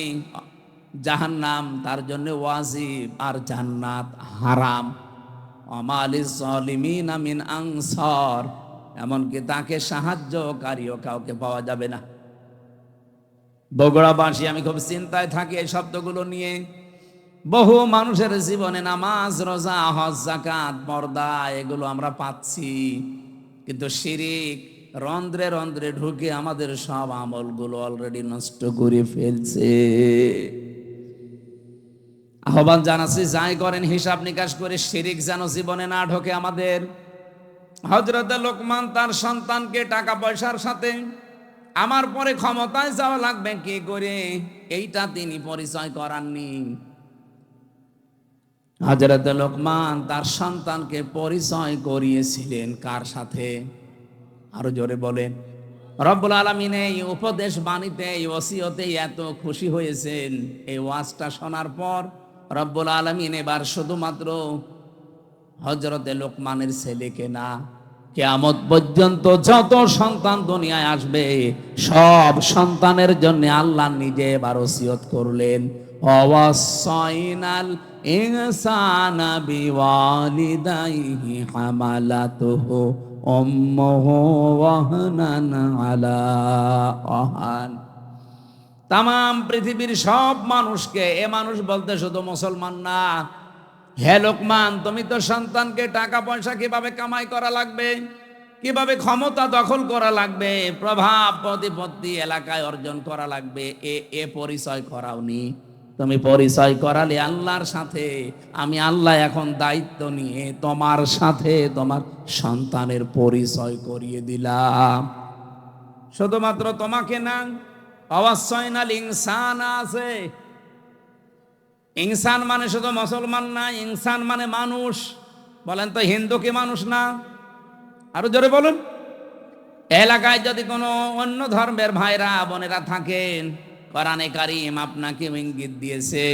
জাহান্নাম, তার জন্য ওয়াজিব, আর জান্নাত হারাম। আমালিজ জালিমিনা মিন আনসার, এমনকি তাকে সাহায্যকারীও কাউকে পাওয়া যাবে না। বগুড়াবাসী, আমি খুব চিন্তায় থাকি এই শব্দগুলো নিয়ে। বহু মানুষের জীবনে নামাজ, রোজা, হজ, যাকাত, পর্দা এগুলো আমরা পাচ্ছি, কিন্তু শিরিক রন্ধ্রে রন্ধ্রে ঢুকে আমাদের সব আমলগুলো অলরেডি নষ্ট করে ফেলছে। আহ্বান জানাচ্ছি, যাই করেন হিসাব নিকাশ করে, শিরিক যেন জীবনে না ঢোকে আমাদের। হযরত লোকমান তার সন্তানকে টাকা পয়সার সাথে আমার পরে ক্ষমতায় যাওয়া লাগবে কি করে, এইটা তিনি পরিচয় করাননি। হযরত লোকমান তার সন্তানকে পরিচয় করিয়েছিলেন কার সাথে? আরো জোরে বলেন। রব্বুল আলামিন এই উপদেশ বাণীতে, এই ওসিয়তে এত খুশি হয়েছেন। এই ওয়াজটা শোনার পর রব্বুল আলামিন এবার শুধুমাত্র হযরতে লোকমানের ছেলেকে না, কিয়ামত পর্যন্ত যত সন্তান দুনিয়ায় আসবে সব সন্তানের জন্য আল্লাহ নিজে এবার ওসিয়ত করলেন, ওয়াসাইনাল ইনসানা বিওয়ালিদাইহি হামালাতুহু উম্মুহু ওয়াহনান আলা ওয়াহান। তাম পৃথিবীর সব মানুষকে, এ মানুষ বলতে শুধু মুসলমান না, হে লোকমান, তুমি তো সন্তানকে টাকা পয়সা কিভাবে কামাই করা লাগবে, কিভাবে ক্ষমতা দখল করা লাগবে, প্রভাব প্রতিপত্তি এলাকায় অর্জন করা লাগবে, এ পরিচয় করাওনি। তুমি পরিচয় করালে আল্লাহর সাথে। আমি আল্লাহ এখন দায়িত্ব নিয়ে তোমার সাথে তোমার সন্তানের পরিচয় করিয়ে দিলাম। শুধুমাত্র তোমাকে না, অবশ্যইনাল ইনসান আছে। ইনসান মানে শুধু মুসলমান না, ইনসান মানে মানুষ। বলেন তো, হিন্দু কি মানুষ না? আরো জোরে বলুন। এলাকায় যদি কোনো অন্য ধর্মের ভাইরা বোনেরা থাকেন, কোরআনে কারীম আপনাকে ইঙ্গিত দিয়েছে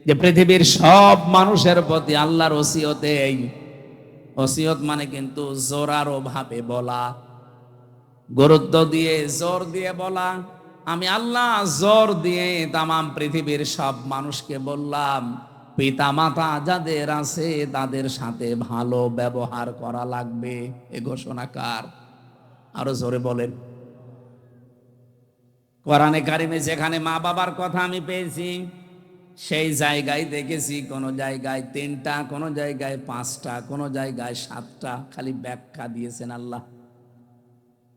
যে পৃথিবীর সব মানুষের প্রতি আল্লাহর ওসিয়তে। এই ওসিয়ত মানে কিন্তু জোরালো ভাবে বলা, গুরুত্ব দিয়ে জোর দিয়ে বলা। আমি আল্লাহ জোর দিয়ে তাম পৃথিবীর সব মানুষকে বললাম, পিতা মাতা যাদের আছে তাদের সাথে ভালো ব্যবহার করা লাগবে। এ ঘোষণা কার? আরো জোরে বলেন। কোরআনে কারিমে যেখানে মা বাবার কথা আমি পেয়েছি, সেই জায়গায় দেখেছি কোন জায়গায় 3টা, কোন জায়গায় 5টা, কোন জায়গায় 7টা, খালি ব্যাখ্যা দিয়েছেন আল্লাহ।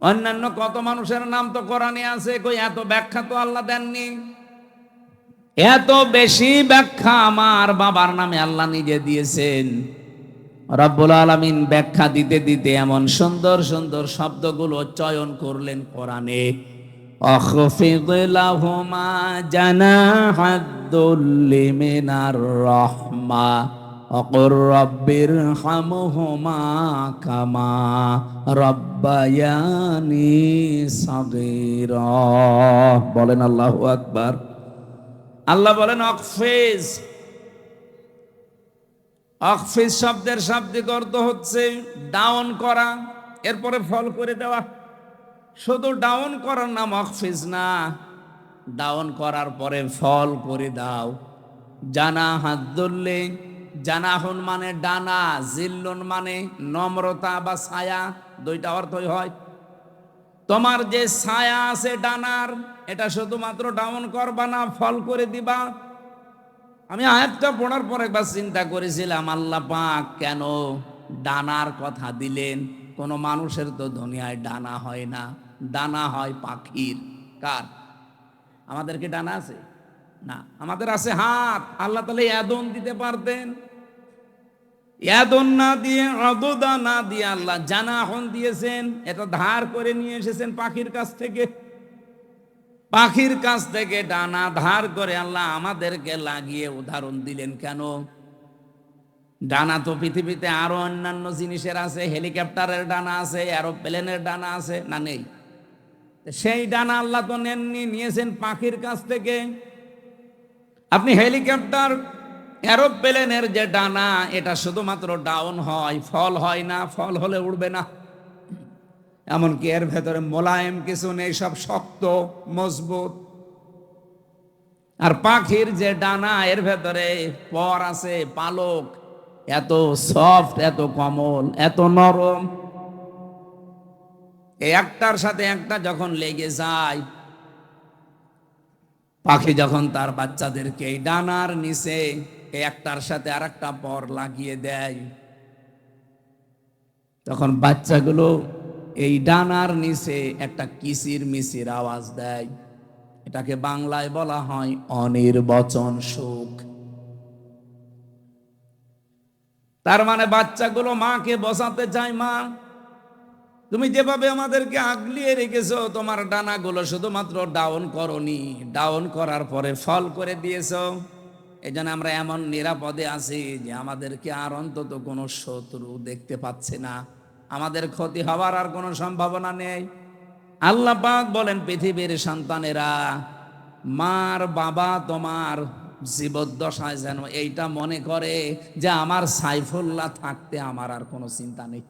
অন্যান্য কত মানুষের নাম তো কোরআনে আছে, কই এত ব্যাখ্যা তো আল্লাহ দেননি। এত বেশি ব্যাখ্যা আমার বাবার নামে আল্লাহ নিজে দিয়েছেন। রব্বুল আলামিন ব্যাখ্যা দিতে দিতে এমন সুন্দর সুন্দর শব্দগুলো চয়ন করলেন কোরআনে, أخفض لهما جناح الذل من الرحمة وقل رب ارحمهما كما ربياني صغيرا বলেন আল্লাহু আকবার। আল্লাহ বলেন অখফিজ। অখফিজ শব্দের শাব্দিক অর্থ হচ্ছে ডাউন করা, এরপরে ফল করে দেওয়া। শুধু ডাউন করার নাম অখফিজ না, ডাউন করার পরে ফল করে দাও। জানা হাত ধরলে, জানাহুন মানে ডানা, জিল্লুন মানে নম্রতা বা ছায়া, দুইটা অর্থই হয়। তোমার যে ছায়া আছে ডানার, এটা শুধুমাত্র ডাউন করবা না, ফল করে দিবা। আমি আয়াতটা পড়ার পর একবার চিন্তা করেছিলাম, আল্লাহ পাক কেন ডানার কথা দিলেন? কোনো মানুষের তো দুনিয়ায় ডানা হয় না, ডানা হয় পাখির। কার? আমাদের কি ডানা আছে? না, আমাদের আছে হাত। আল্লাহ তাহলে ইয়াদুন দিতে পারতেন, ইয়াদুন না দিয়ে, আদুদা না দিয়ে আল্লাহ জানাহুন দিয়েছেন। এটা ধার করে নিয়ে এসেছেন পাখির কাছ থেকে। পাখির কাছ থেকে ডানা ধার করে আল্লাহ আমাদেরকে লাগিয়ে উদাহরণ দিলেন কেন? ডানা তো পৃথিবীতে আরো অন্যান্য জিনিসের আছে, হেলিকপ্টারের ডানা আছে, এরোপ্লেনের ডানা আছে, না নেই? সেই ডানা আল্লাহ তো নেননি, নিয়েছেন পাখির কাছ থেকে। আপনি হেলিকপ্টার, এরোপ্লেনের যে ডানা, এটা শুধুমাত্র ডাউন হয়, ফল হয় না। ফল হলে উড়বে না। এমনকি এর ভেতরে মোলায়েম কিছু নেই, সব শক্ত মজবুত। আর পাখির যে ডানা, এর ভেতরে পর আছে, পালক, এত সফট, এত কোমল, এত নরম। এই একটার সাথে একটা যখন লেগে যায়, পাখি যখন তার বাচ্চাদেরকে এই ডানার নিচে এই একটার সাথে আর একটা পর লাগিয়ে দেয়, তখন বাচ্চাগুলো এই ডানার নিচে একটা কিচির মিচির আওয়াজ দেয়। এটাকে বাংলায় বলা হয় অনির্বচন সুখ। তার মানে বাচ্চাগুলো মাকে বোঝাতে চায়, মা তুমি যেভাবে আমাদেরকে আগলিয়ে রেখেছো, তোমার ডানাগুলো শুধুমাত্র ডাউন করনি, ডাউন করার পরে ফল করে দিয়েছো। এই জন্য আমরা এমন নিরাপদে আছি যে আমাদেরকে আর অন্তত কোনো শত্রু দেখতে পাচ্ছে না, আমাদের ক্ষতি হওয়ার আর কোনো সম্ভাবনা নেই। আল্লাহ পাক বলেন, পৃথিবীর সন্তানেরা, মার বাবা তোমার জীবদ্দশায় যেন এইটা মনে করে যে আমার সাইফুল্লাহ থাকতে আমার আর কোনো চিন্তা নেই।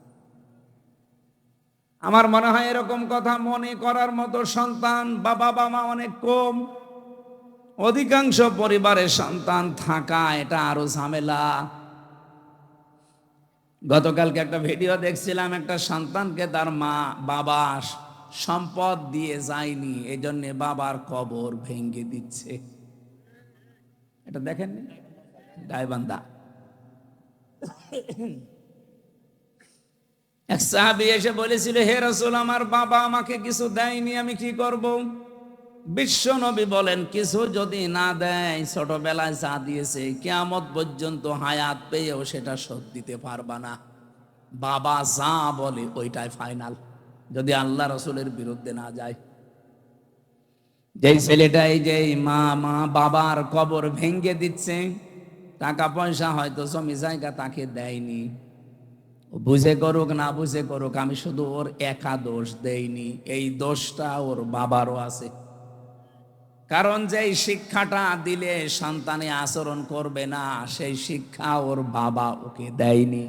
আমার মনে হয় এরকম কথা মনে করার মতো সন্তান বা বাবা মা অনেক কম। অধিকাংশ পরিবারের সন্তান থাকা এটা আরো ঝামেলা। গতকালকে একটা ভিডিও দেখছিলাম, একটা সন্তানকে তার মা বাবা সম্পদ দিয়ে যায়নি, এই জন্য বাবার কবর ভেঙে দিচ্ছে। এটা দেখেননি? গায়বান্ধা এক সাহাবী এসে বলেছিল, হে রাসূল, আমার বাবা আমাকে কিছু দেয়নি, আমি কি করব? বিশ্ব নবী বলেন, কিছু যদি না দেয়, ছোটবেলায় যা দিয়েছে কিয়ামত পর্যন্ত হায়াত পেয়েও সেটা শোধ দিতে পারবা না। বাবা যা বলে ওইটাই ফাইনাল, যদি আল্লাহ রসুলের বিরুদ্ধে না যায়। যেই ছেলেটাই যেই মা বাবার কবর ভেঙে দিচ্ছে, টাকা পয়সা হয়তো জমি জায়গা তাকে দেয়নি, বুঝে করুক না বুঝে করুক, আমি শুধু ওর একা দোষ দেইনি, এই দোষটা ওর বাবারও আছে। কারণ যেই শিক্ষাটা দিলে সন্তানে আচরণ করবে না, সেই শিক্ষা ওর বাবা ওকে দেয়নি।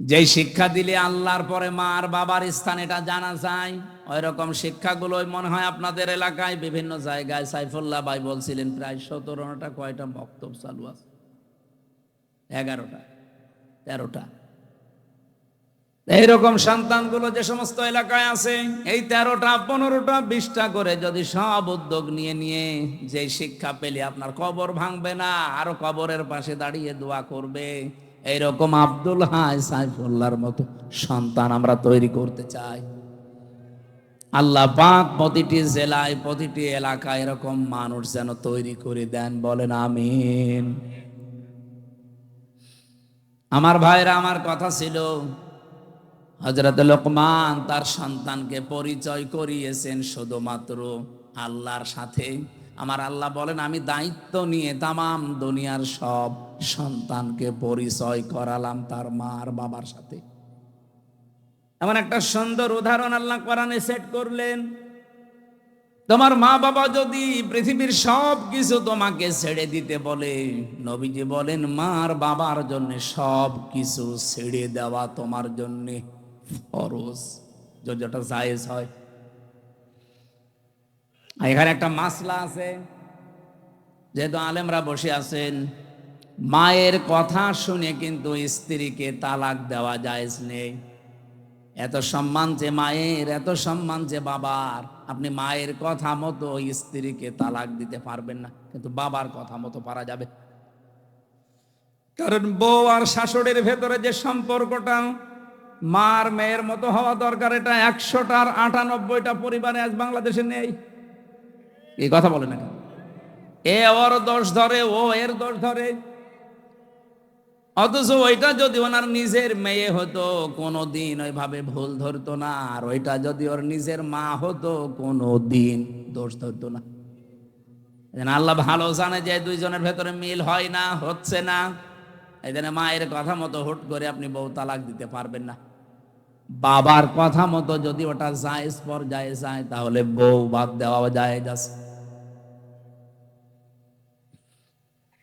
যেই শিক্ষা দিলে আল্লাহর পরে মা আর বাবার স্থান এটা জানা যায়, ওই রকম শিক্ষাগুলোই মনে হয় আপনাদের এলাকায় বিভিন্ন জায়গায়। সাইফুল্লাহ ভাই বলছিলেন প্রায় 17টা কয়টা বক্তব্য চালু আছে, 11টা 13টা। এইরকম সন্তানগুলো যে সমস্ত এলাকায় আছে, এই 13টা 15টা 20টা করে যদি সব উদ্যোগ নিয়ে নিয়ে যে শিক্ষা পেলে আপনার কবর ভাঙবে না, আরো কবরের পাশে দাঁড়িয়ে দোয়া করবে, এইরকম আব্দুল হাই সাইফুল্লাহর মতো সন্তান আমরা তৈরি করতে চাই। আল্লাহ পাক প্রতিটি জেলায় প্রতিটি এলাকায় এরকম মানুষ যেন তৈরি করে দেন, বলেন আমিন। আমার ভাইরা, আমার কথা ছিল, হযরত লোকমান তার সন্তানকে পরিচয় করিয়েছেন শুধুমাত্র আল্লাহর সাথে। আমার আল্লাহ বলেন, আমি দায়িত্ব নিয়ে তামাম দুনিয়ার সব সন্তানকে পরিচয় করালাম তার মা আর বাবার সাথে। এমন একটা সুন্দর উদাহরণ আল্লাহ কোরআনে সেট করলেন। তোমার মা বাবা যদি পৃথিবীর সব কিছু তোমাকে ছেড়ে দিতে বলে, নবীজি বলেন মার বাবার জন্য সব কিছু ছেড়ে দেওয়া তোমার জন্য ফরজ, যদি ওটা জায়েজ হয়। এখানে একটা মাসলা আছে, যেহেতু আলেমরা বসে আছেন, মায়ের কথা শুনে কিন্তু স্ত্রীকে তালাক দেওয়া জায়েজ নেই। এত সম্মান যে মায়ের, এত সম্মান যে বাবার, আপনি মায়ের কথা মতো স্ত্রীকে তালাক দিতে পারবেন না, কিন্তু বাবার কথা মতো পারা যাবে। কারণ বউ আর শাশুড়ির ভেতরে যে সম্পর্কটা মার মেয়ের মতো হওয়া দরকার, এটা 100টার 98টা পরিবারে আজ বাংলাদেশে নেই। এই কথা বলে না, এ ওর দোষ ধরে, ও এর দোষ ধরে। অথচ ওইটা যদি ওনার নিজের মেয়ে হতো কোনোদিন ওইভাবে ভুল ধরতো না, আর ওইটা যদি ওর নিজের মা হতো কোনোদিন দোষ ধরতো না। আল্লাহ ভালো জানে যে দুইজনের ভেতরে মিল হয় না, হচ্ছে না। এই জন্য মায়ের কথা মতো হুট করে আপনি বউ তালাক দিতে পারবেন না। বাবার কথা মতো যদি ওটা জায়েজ পর্যায়ে যায়, তাহলে বউ বাদ দেওয়া জায়েজ আছে।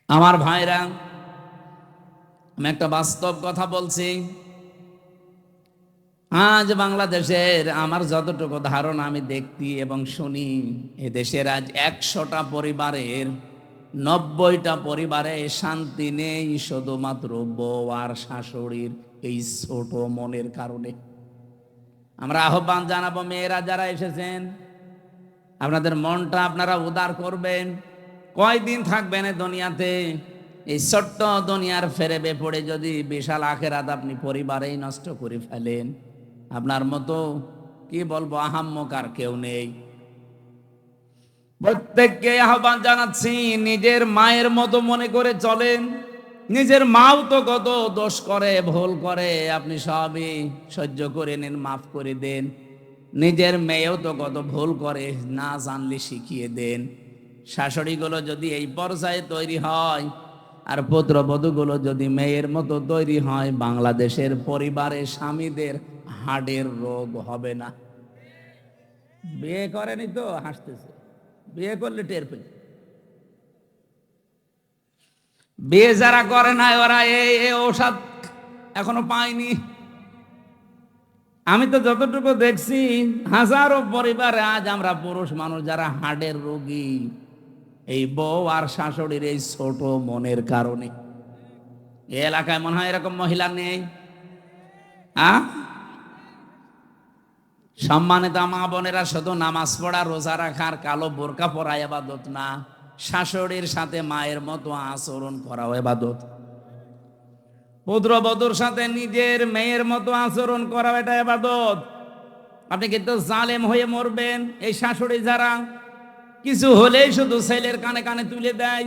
আমার ভাইরা, আমি একটা বাস্তব কথা বলছি। আজ বাংলাদেশের আমার যতটুকু ধারণা আমি দেখতি এবং শুনি, এদেশের আজ 100টা পরিবারের 90টা পরিবারে শান্তি নেই, শুধুমাত্র বউ আর শাশুড়ির এই ছোট মনের কারণে। আমরা আহ্বান জানাবো, মেয়েরা যারা এসেছেন, আপনাদের মনটা আপনারা উদার করবেন। কয়দিন থাকবেন এই দুনিয়াতে? এই ছোট্ট দুনিয়ার ফেরেবে পড়ে যদি বিশাল আখেরাত আপনি পরিবারেই নষ্ট করে ফেলেন, আপনার মতো কি বলবো আহাম্মক আর কেউ নেই। প্রত্যেককে আহ্বান জানাচ্ছি, নিজের মায়ের মতো মনে করে চলেন। নিজের মাও তো কত দোষ করে, ভুল করে, আপনি সবই সহ্য করে নেন, মাফ করে দেন। নিজের মেয়েও তো কত ভুল করে, না জানলে শিখিয়ে দেন। শাশুড়িগুলো যদি এই পর্যায়ে তৈরি হয়, আর পুত্রবধূগুলো যদি মেয়ের মতো তৈরি হয়, বাংলাদেশের পরিবারে স্বামীদের হার্টের রোগ হবে না। বিয়ে করেনি তো হাসতেছে, বিয়ে করলে টের পেল। বিয়ে যারা করে নাই ওরা এই ঔষধ এখনো পায়নি। আমি তো যতটুকু দেখছি, হাজারো পরিবারে আজ আমরা পুরুষ মানুষ যারা হার্টের রোগী, এই বউ আর শাশুড়ির এই ছোট মনের কারণে। এই এলাকায় মনে হয় এরকম মহিলা নেই। সম্মানিত মা বোনেরা, শুধু নামাজ পড়া, রোজা রাখার, কালো বোরকা পরা ইবাদত না, শাশুড়ির সাথে মায়ের মতো আচরণ করাও ইবাদত। পুত্রবধূর সাথে নিজের মেয়ের মতো আচরণ করাও এটা ইবাদত। আপনি কিন্তু জালেম হয়ে মরবেন। এই শাশুড়ি যারা কিছু হলেই শুধু ছেলের কানে কানে তুলে দেয়,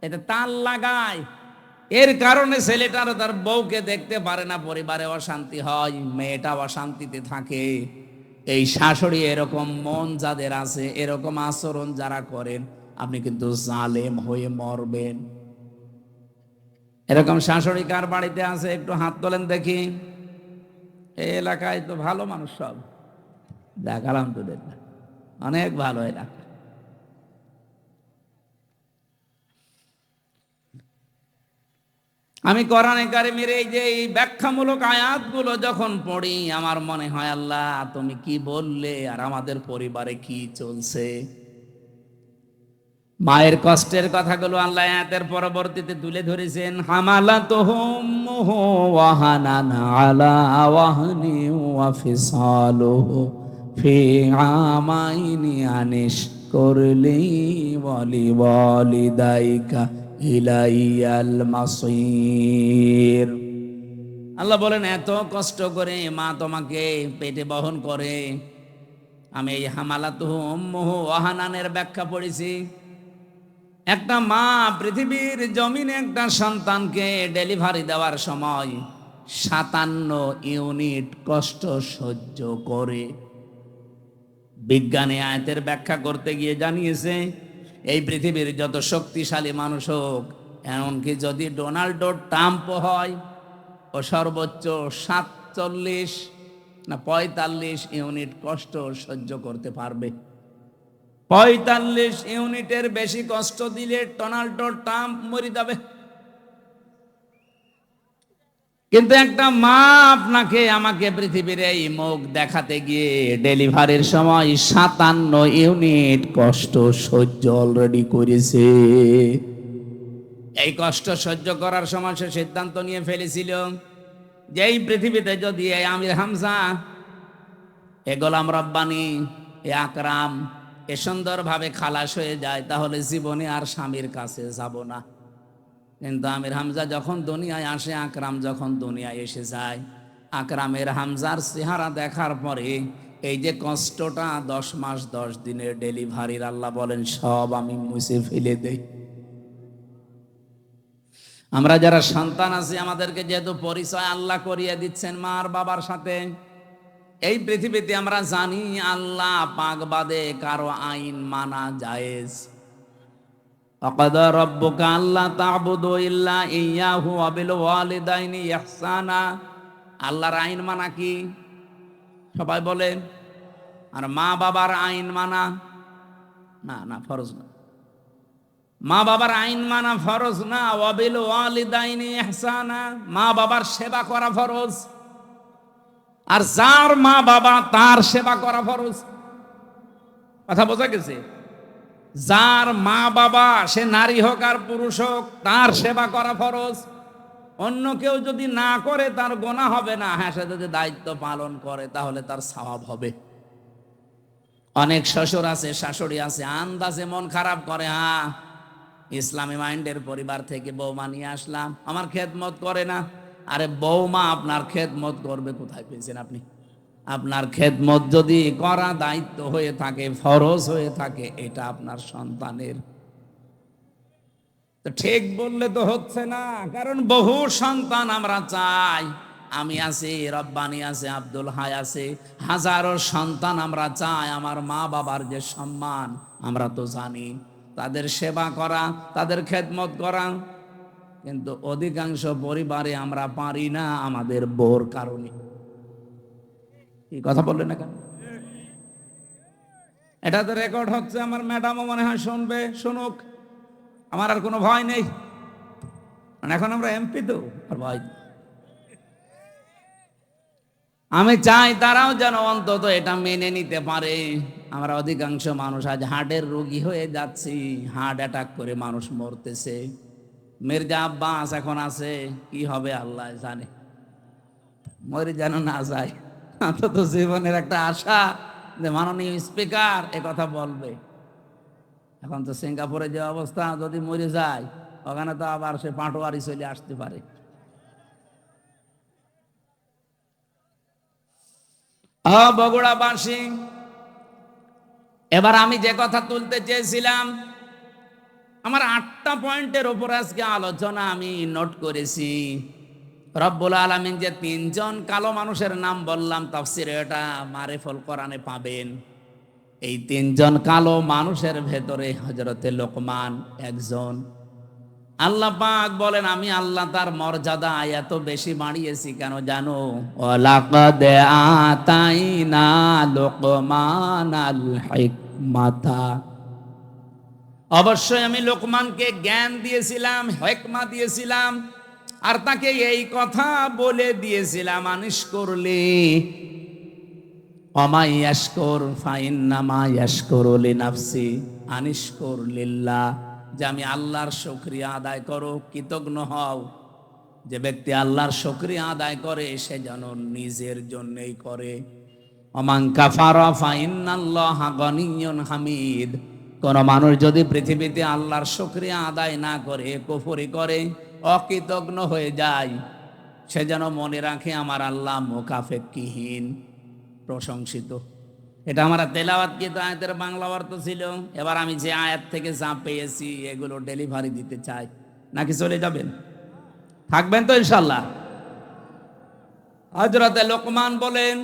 এটা তাল লাগায়, এর কারণে ছেলেটারও তার বউকে দেখতে পারে না, পরিবারে অশান্তি হয়, মেয়েটা অশান্তিতে থাকে। এই শাশুড়ি এরকম মন যাদের আছে, এরকম আচরণ যারা করেন, আপনি কিন্তু জালেম হয়ে মরবেন। এরকম শাশুড়ি কার বাড়িতে আছে একটু হাত তোলেন দেখি। এই এলাকায় তো ভালো মানুষ সব, দেখালাম তো, দেখলাম অনেক ভালো এলাকা। আমি কোরআনে কারিমের এই যে ব্যাখ্যামূলক আয়াতগুলো যখন পড়ি, আমার মনে হয় আল্লাহ তুমি কি বললে আর আমাদের পরিবারে কি চলছে। মায়ের কষ্টের কথাগুলো আল্লাহ আয়াতের পরবর্তীতে তুলে ধরেছেন। হামালাতুহু উম্মুহু ওয়াহানান আলা ওয়াহনি ওয়া ফিসালুহু ফি আমাইনি আনিশকুরলি ওয়া লিওয়ালিদাইকা ইলাইয়াল মাসির। আল্লাহ বলেন, এত কষ্ট করে মা তোমাকে পেটে বহন করে। আমি এই হামালাতুহু উম্মুহু ওয়াহানানের ব্যাখ্যা পড়েছি। একটা মা পৃথিবীর জমিনে একটা সন্তানকে ডেলিভারি দেওয়ার সময় 57 ইউনিট কষ্ট সহ্য করে। বিজ্ঞানী আয়াতের ব্যাখ্যা করতে গিয়ে জানিয়েছে, এই পৃথিবীর যত শক্তিশালী মানুষ হোক, এমনকি যদি ডোনাল্ড ট্রাম্প হয়, ও সর্বোচ্চ 47 না 45 ইউনিট কষ্ট সহ্য করতে পারবে। 45 ইউনিটের বেশি কষ্ট দিলে ডোনাল্ড ট্রাম্প মরে যাবে। কিন্তু একটা মা আপনাকে আমাকে পৃথিবীর এই মুখ দেখাতে গিয়ে ডেলিভারির সময় 57 ইউনিট কষ্ট সহ্য অলরেডি করেছে। এই কষ্ট সহ্য করার সময় সে সিদ্ধান্ত নিয়ে ফেলেছিল যে এই পৃথিবীতে যদি এই আমির হামজা, এ গোলাম রব্বানী, এ আকরাম এ সুন্দরভাবে খালাস হয়ে যায়, তাহলে জীবনে আর স্বামীর কাছে যাব না। কিন্তু আমির হামজা যখন দুনিয়ায় আসে, আকরাম যখন দুনিয়ায় এসে যায়, আকরামের হামজার চেহারা দেখার পরে এই যে কষ্টটা 10 মাস 10 দিনের ডেলিভারির, আল্লাহ বলেন সব আমি মুছে ফেলে দেই। আমরা যারা সন্তান আছি, আমাদেরকে যেহেতু পরিচয় আল্লাহ করিয়ে দিচ্ছেন মা আর বাবার সাথে, এই পৃথিবীতে আমরা জানি আল্লাহ পাক বাদে কারো আইন মানা জায়েজ। وَقَضَى رَبُّكَ أَلَّا تَعْبُدُوا إِلَّا إِيَّاهُ وَبِالْوَالِدَيْنِ إِحْسَانًا। আল্লাহর আইন মানা কি? সবাই বলেন। আর মা বাবার আইন মানা না, না ফরজ না। মা বাবার আইন মানা ফরজ না। ওয়াবিলওয়ালিদাইনি ইহসানা, মা বাবার সেবা করা ফরজ। আর যার মা বাবা তার সেবা করা ফরজ। কথা বোঝা গেছে? যার মা বাবা, সে নারী হোক আর পুরুষ হোক, তার সেবা করা ফরজ। অন্য কেউ যদি না করে তার গোনা হবে না। হ্যাঁ, সে যদি দায়িত্ব পালন করে তাহলে তার সওয়াব হবে। অনেক শ্বশুর আছে, শাশুড়ি আছে, আন্দাজে মন খারাপ করে, হ্যাঁ ইসলামী মাইন্ডের পরিবার থেকে বৌমা নিয়ে আসলাম, আমার খেদমত করে না। আরে বৌমা আপনার খেদমত করবে কোথায় পেয়েছেন আপনি? আপনার খেদমত যদি করা দায়িত্ব হয়ে থাকে, ফরজ হয়ে থাকে, এটা আপনার সন্তানের। তো ঠিক বললে তো হচ্ছে না, কারণ বহু সন্তান আমরা চাই। আমি আছি, রব্বানি আছে, আব্দুল হাই আছে, হাজারো সন্তান আমরা চাই আমার মা বাবার যে সম্মান, আমরা তো জানি তাদের সেবা করা, তাদের খেদমত করা। কিন্তু অধিকাংশ পরিবারে আমরা পারি না, আমাদের বোর কারণে। কি কথা বললেন না কেন? এটা তো রেকর্ড হচ্ছে, আমার ম্যাডামও মনে হয় শুনবে, শুনুক, আমার আর কোনো ভয় নেই। এখন আমরা এমপি তো আর ভয়। আমি চাই তারাও যেন অন্তত এটা মেনে নিতে পারে। আমরা অধিকাংশ মানুষ আজ হার্টের রোগী হয়ে যাচ্ছি, হার্ট অ্যাটাক করে মানুষ মরতেছে। মির্জা আব্বাস এখন আছে, কি হবে আল্লাহ জানে, মরে যেন না যায়। অন্তত জীবনের একটা আশা যে মাননীয় স্পিকার এ কথা বলবে। এখন তো সিঙ্গাপুরে যে অবস্থা, যদি মরে যায় ওখানে তো আবার সে পাটোয়ারি চলে আসতে পারে। বগুড়াবাসী, এবার আমি যে কথা তুলতে চেয়েছিলাম, আমার 8টা পয়েন্টের ওপর আজকে আলোচনা আমি নোট করেছি। রব্বুল আলামিন যে 3জন কালো মানুষের নাম বললাম তাফসিরে, এটা মারিফুল কোরআনে পাবেন। এই 3জন কালো মানুষের ভেতরে হযরতে লোকমান একজন। আল্লাহ পাক বলেন, আমি আল্লাহ তার মর্যাদা এত বেশি বাড়িয়েছি কেন জানো? ওয়ালাকাদ আতাইনা লোকমানাল হিকমাতা, অবশ্যই আমি লোকমানকে জ্ঞান দিয়েছিলাম, হিকমা দিয়েছিলাম, আর তাকে এই কথা বলে দিয়েছিলাম, আনিশ করলে ওমা ইয়াশকুর ফাইন্নামা ইয়াশকুরু লিনাফসি, আনিশকুর লিল্লাহ, যে আমি আল্লাহর শুকরিয়া আদায় করো, কৃতজ্ঞ হও। যে ব্যক্তি আল্লাহর শুকরিয়া আদায় করে সে যেন নিজের জন্যই করে। ওমান কাফারা ফাইন্নাল্লাহা গনিয়্যুন হামিদ, কোন মানুষ যদি পৃথিবীতে আল্লাহর শুকরিয়া আদায় না করে, কুফরি করে, অকৃতজ্ঞ হয়ে যায়, সে যেন মনে রাখে আমার আল্লাহ মুকাফেক্ষিহীন, প্রশংসিত। এটা আমরা তেলাওয়াতকৃত আয়াতের বাংলা অর্থ ছিল। এবার আমি যে আয়াত থেকে যা পেয়েছি এগুলো ডেলিভারি দিতে চাই। নাকি চলে যাবেন? থাকবেন তো ইনশাল্লাহ? হযরতে লোকমান বলেন,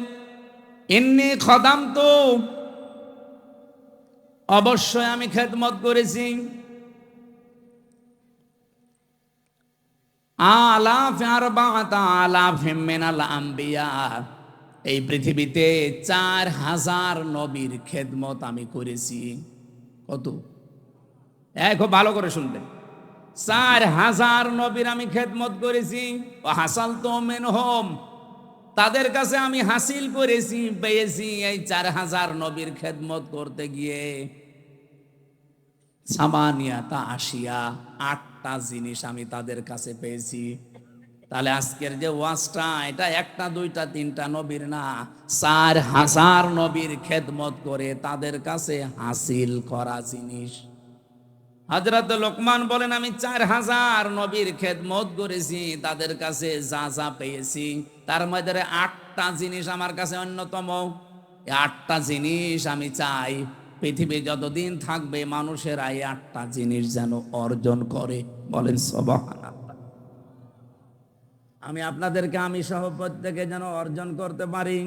ইন্নী খদামতু, অবশ্যই আমি খেদমত করেছি, আলাফ আরবাআতা আলাফিম মিনাল আম্বিয়া, এই পৃথিবীতে 4000 নবীর খেদমত আমি করেছি। কত? খুব ভালো করে শুনবেন, 4000 নবীর আমি খেদমত করেছি। ও হাসালতু মিনহুম, তাদের কাছে আমি হাসিল করেছি, পেয়েছি এই 4000 নবীর খেদমত করতে গিয়ে সামানিয়াতা আশিয়া, 8টা জিনিস আমি তাদের কাছে পেয়েছি। তাহলে আজকের যে ওয়াজটা, এটা একটা দুইটা তিনটা নবীর না, 4000 নবীর খেদমত করে তাদের কাছে হাসিল করা জিনিস। হযরত লোকমান বলেন, আমি 4000 নবীর খেদমত করেছি, তাদের কাছে যা যা পেয়েছি তার মধ্যে 8টা জিনিস আমার কাছে অন্যতম। এই 8টা জিনিস আমি চাই পৃথিবী যতদিন থাকবে মানুষেরা এই 8টা জিনিস যেন অর্জন করে। বলেন সুবহানাল্লাহ। আমি আপনাদেরকে, আমি সহ প্রত্যেকে যেন অর্জন করতে পারি।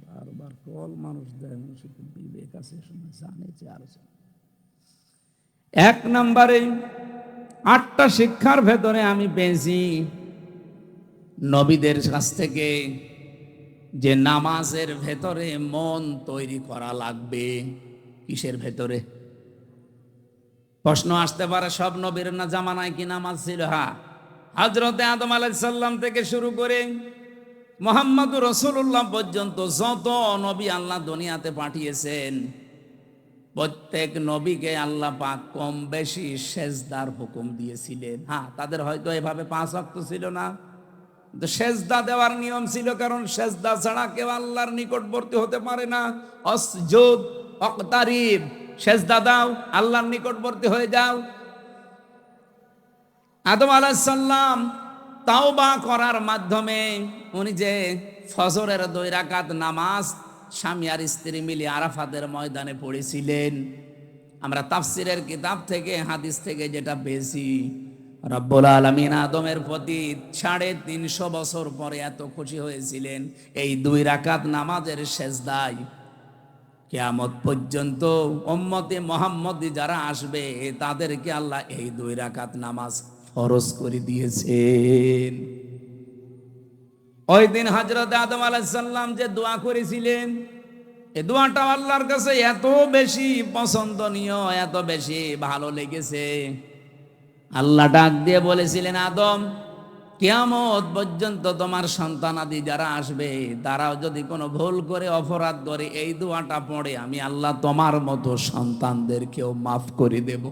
বারবার কল মানুষ দেয়, মানুষের বিবেক আছে, শুনে জানে যে আলোচনা। 1 নম্বরে 8টা শিক্ষার ভেতরে আমি পেয়েছি নবীদের কাছ থেকে যে নামাজের ভেতরে মন তৈরি করা লাগবে। কিসের ভেতরে? প্রশ্ন আসতে পারে, সব নবীর না জামানায় কি নামাজ ছিল? হ্যাঁ, হযরতে আদম আলাইহিস সালাম থেকে শুরু করে মুহাম্মদুর রাসূলুল্লাহ পর্যন্ত যত নবী আল্লাহ দুনিয়াতে পাঠিয়েছেন, প্রত্যেক নবীকে আল্লাহ পাক কম বেশি সেজদার হুকুম দিয়েছিলেন। হ্যাঁ, তাদের হয়তো এভাবে 5 ওয়াক্ত ছিল না, কিন্তু সেজদা দেওয়ার নিয়ম ছিল, কারণ সেজদা ছাড়া কেউ আল্লাহর নিকটবর্তী হতে পারে না। অসজুদ ওয়াকতারিব, সেজদা দাও, আল্লাহর নিকটবর্তী হয়ে যাও। আদম আলাইহিস সালাম তাওবা করার মাধ্যমে উনি যে ফজরের 2 রাকাত নামাজ স্বামী আর স্ত্রী মিলে আরাফাতের ময়দানে পড়েছিলেন, আমরা তাফসিরের কিতাব থেকে, হাদিস থেকে যেটা পেয়েছি, রব্বুল আলামিন আদমের প্রতি 350 বছর পরে এত খুশি হয়েছিলেন এই 2 রাকাত নামাজের সেজদায়। কিয়ামত পর্যন্ত উম্মতে মুহাম্মদী যারা আসবে তাদেরকে আল্লাহ এই 2 রাকাত নামাজ ফরজ করে দিয়েছেন। ওই দিন হযরত আদম আলাইহিস সালাম যে দোয়া করেছিলেন, এই দোয়াটা আল্লাহর কাছে এত বেশি পছন্দনীয়, এত বেশি ভালো লেগেছে, আল্লাহ ডাক দিয়ে বলেছিলেন, আদম, কিয়ামত পর্যন্ত তোমার সন্তানাদি যারা আসবে তারাও যদি কোনো ভুল করে অপরাধ করে এই দোয়াটা পড়ে, আমি আল্লাহ তোমার মতো সন্তানদেরকেও মাফ করে দেব।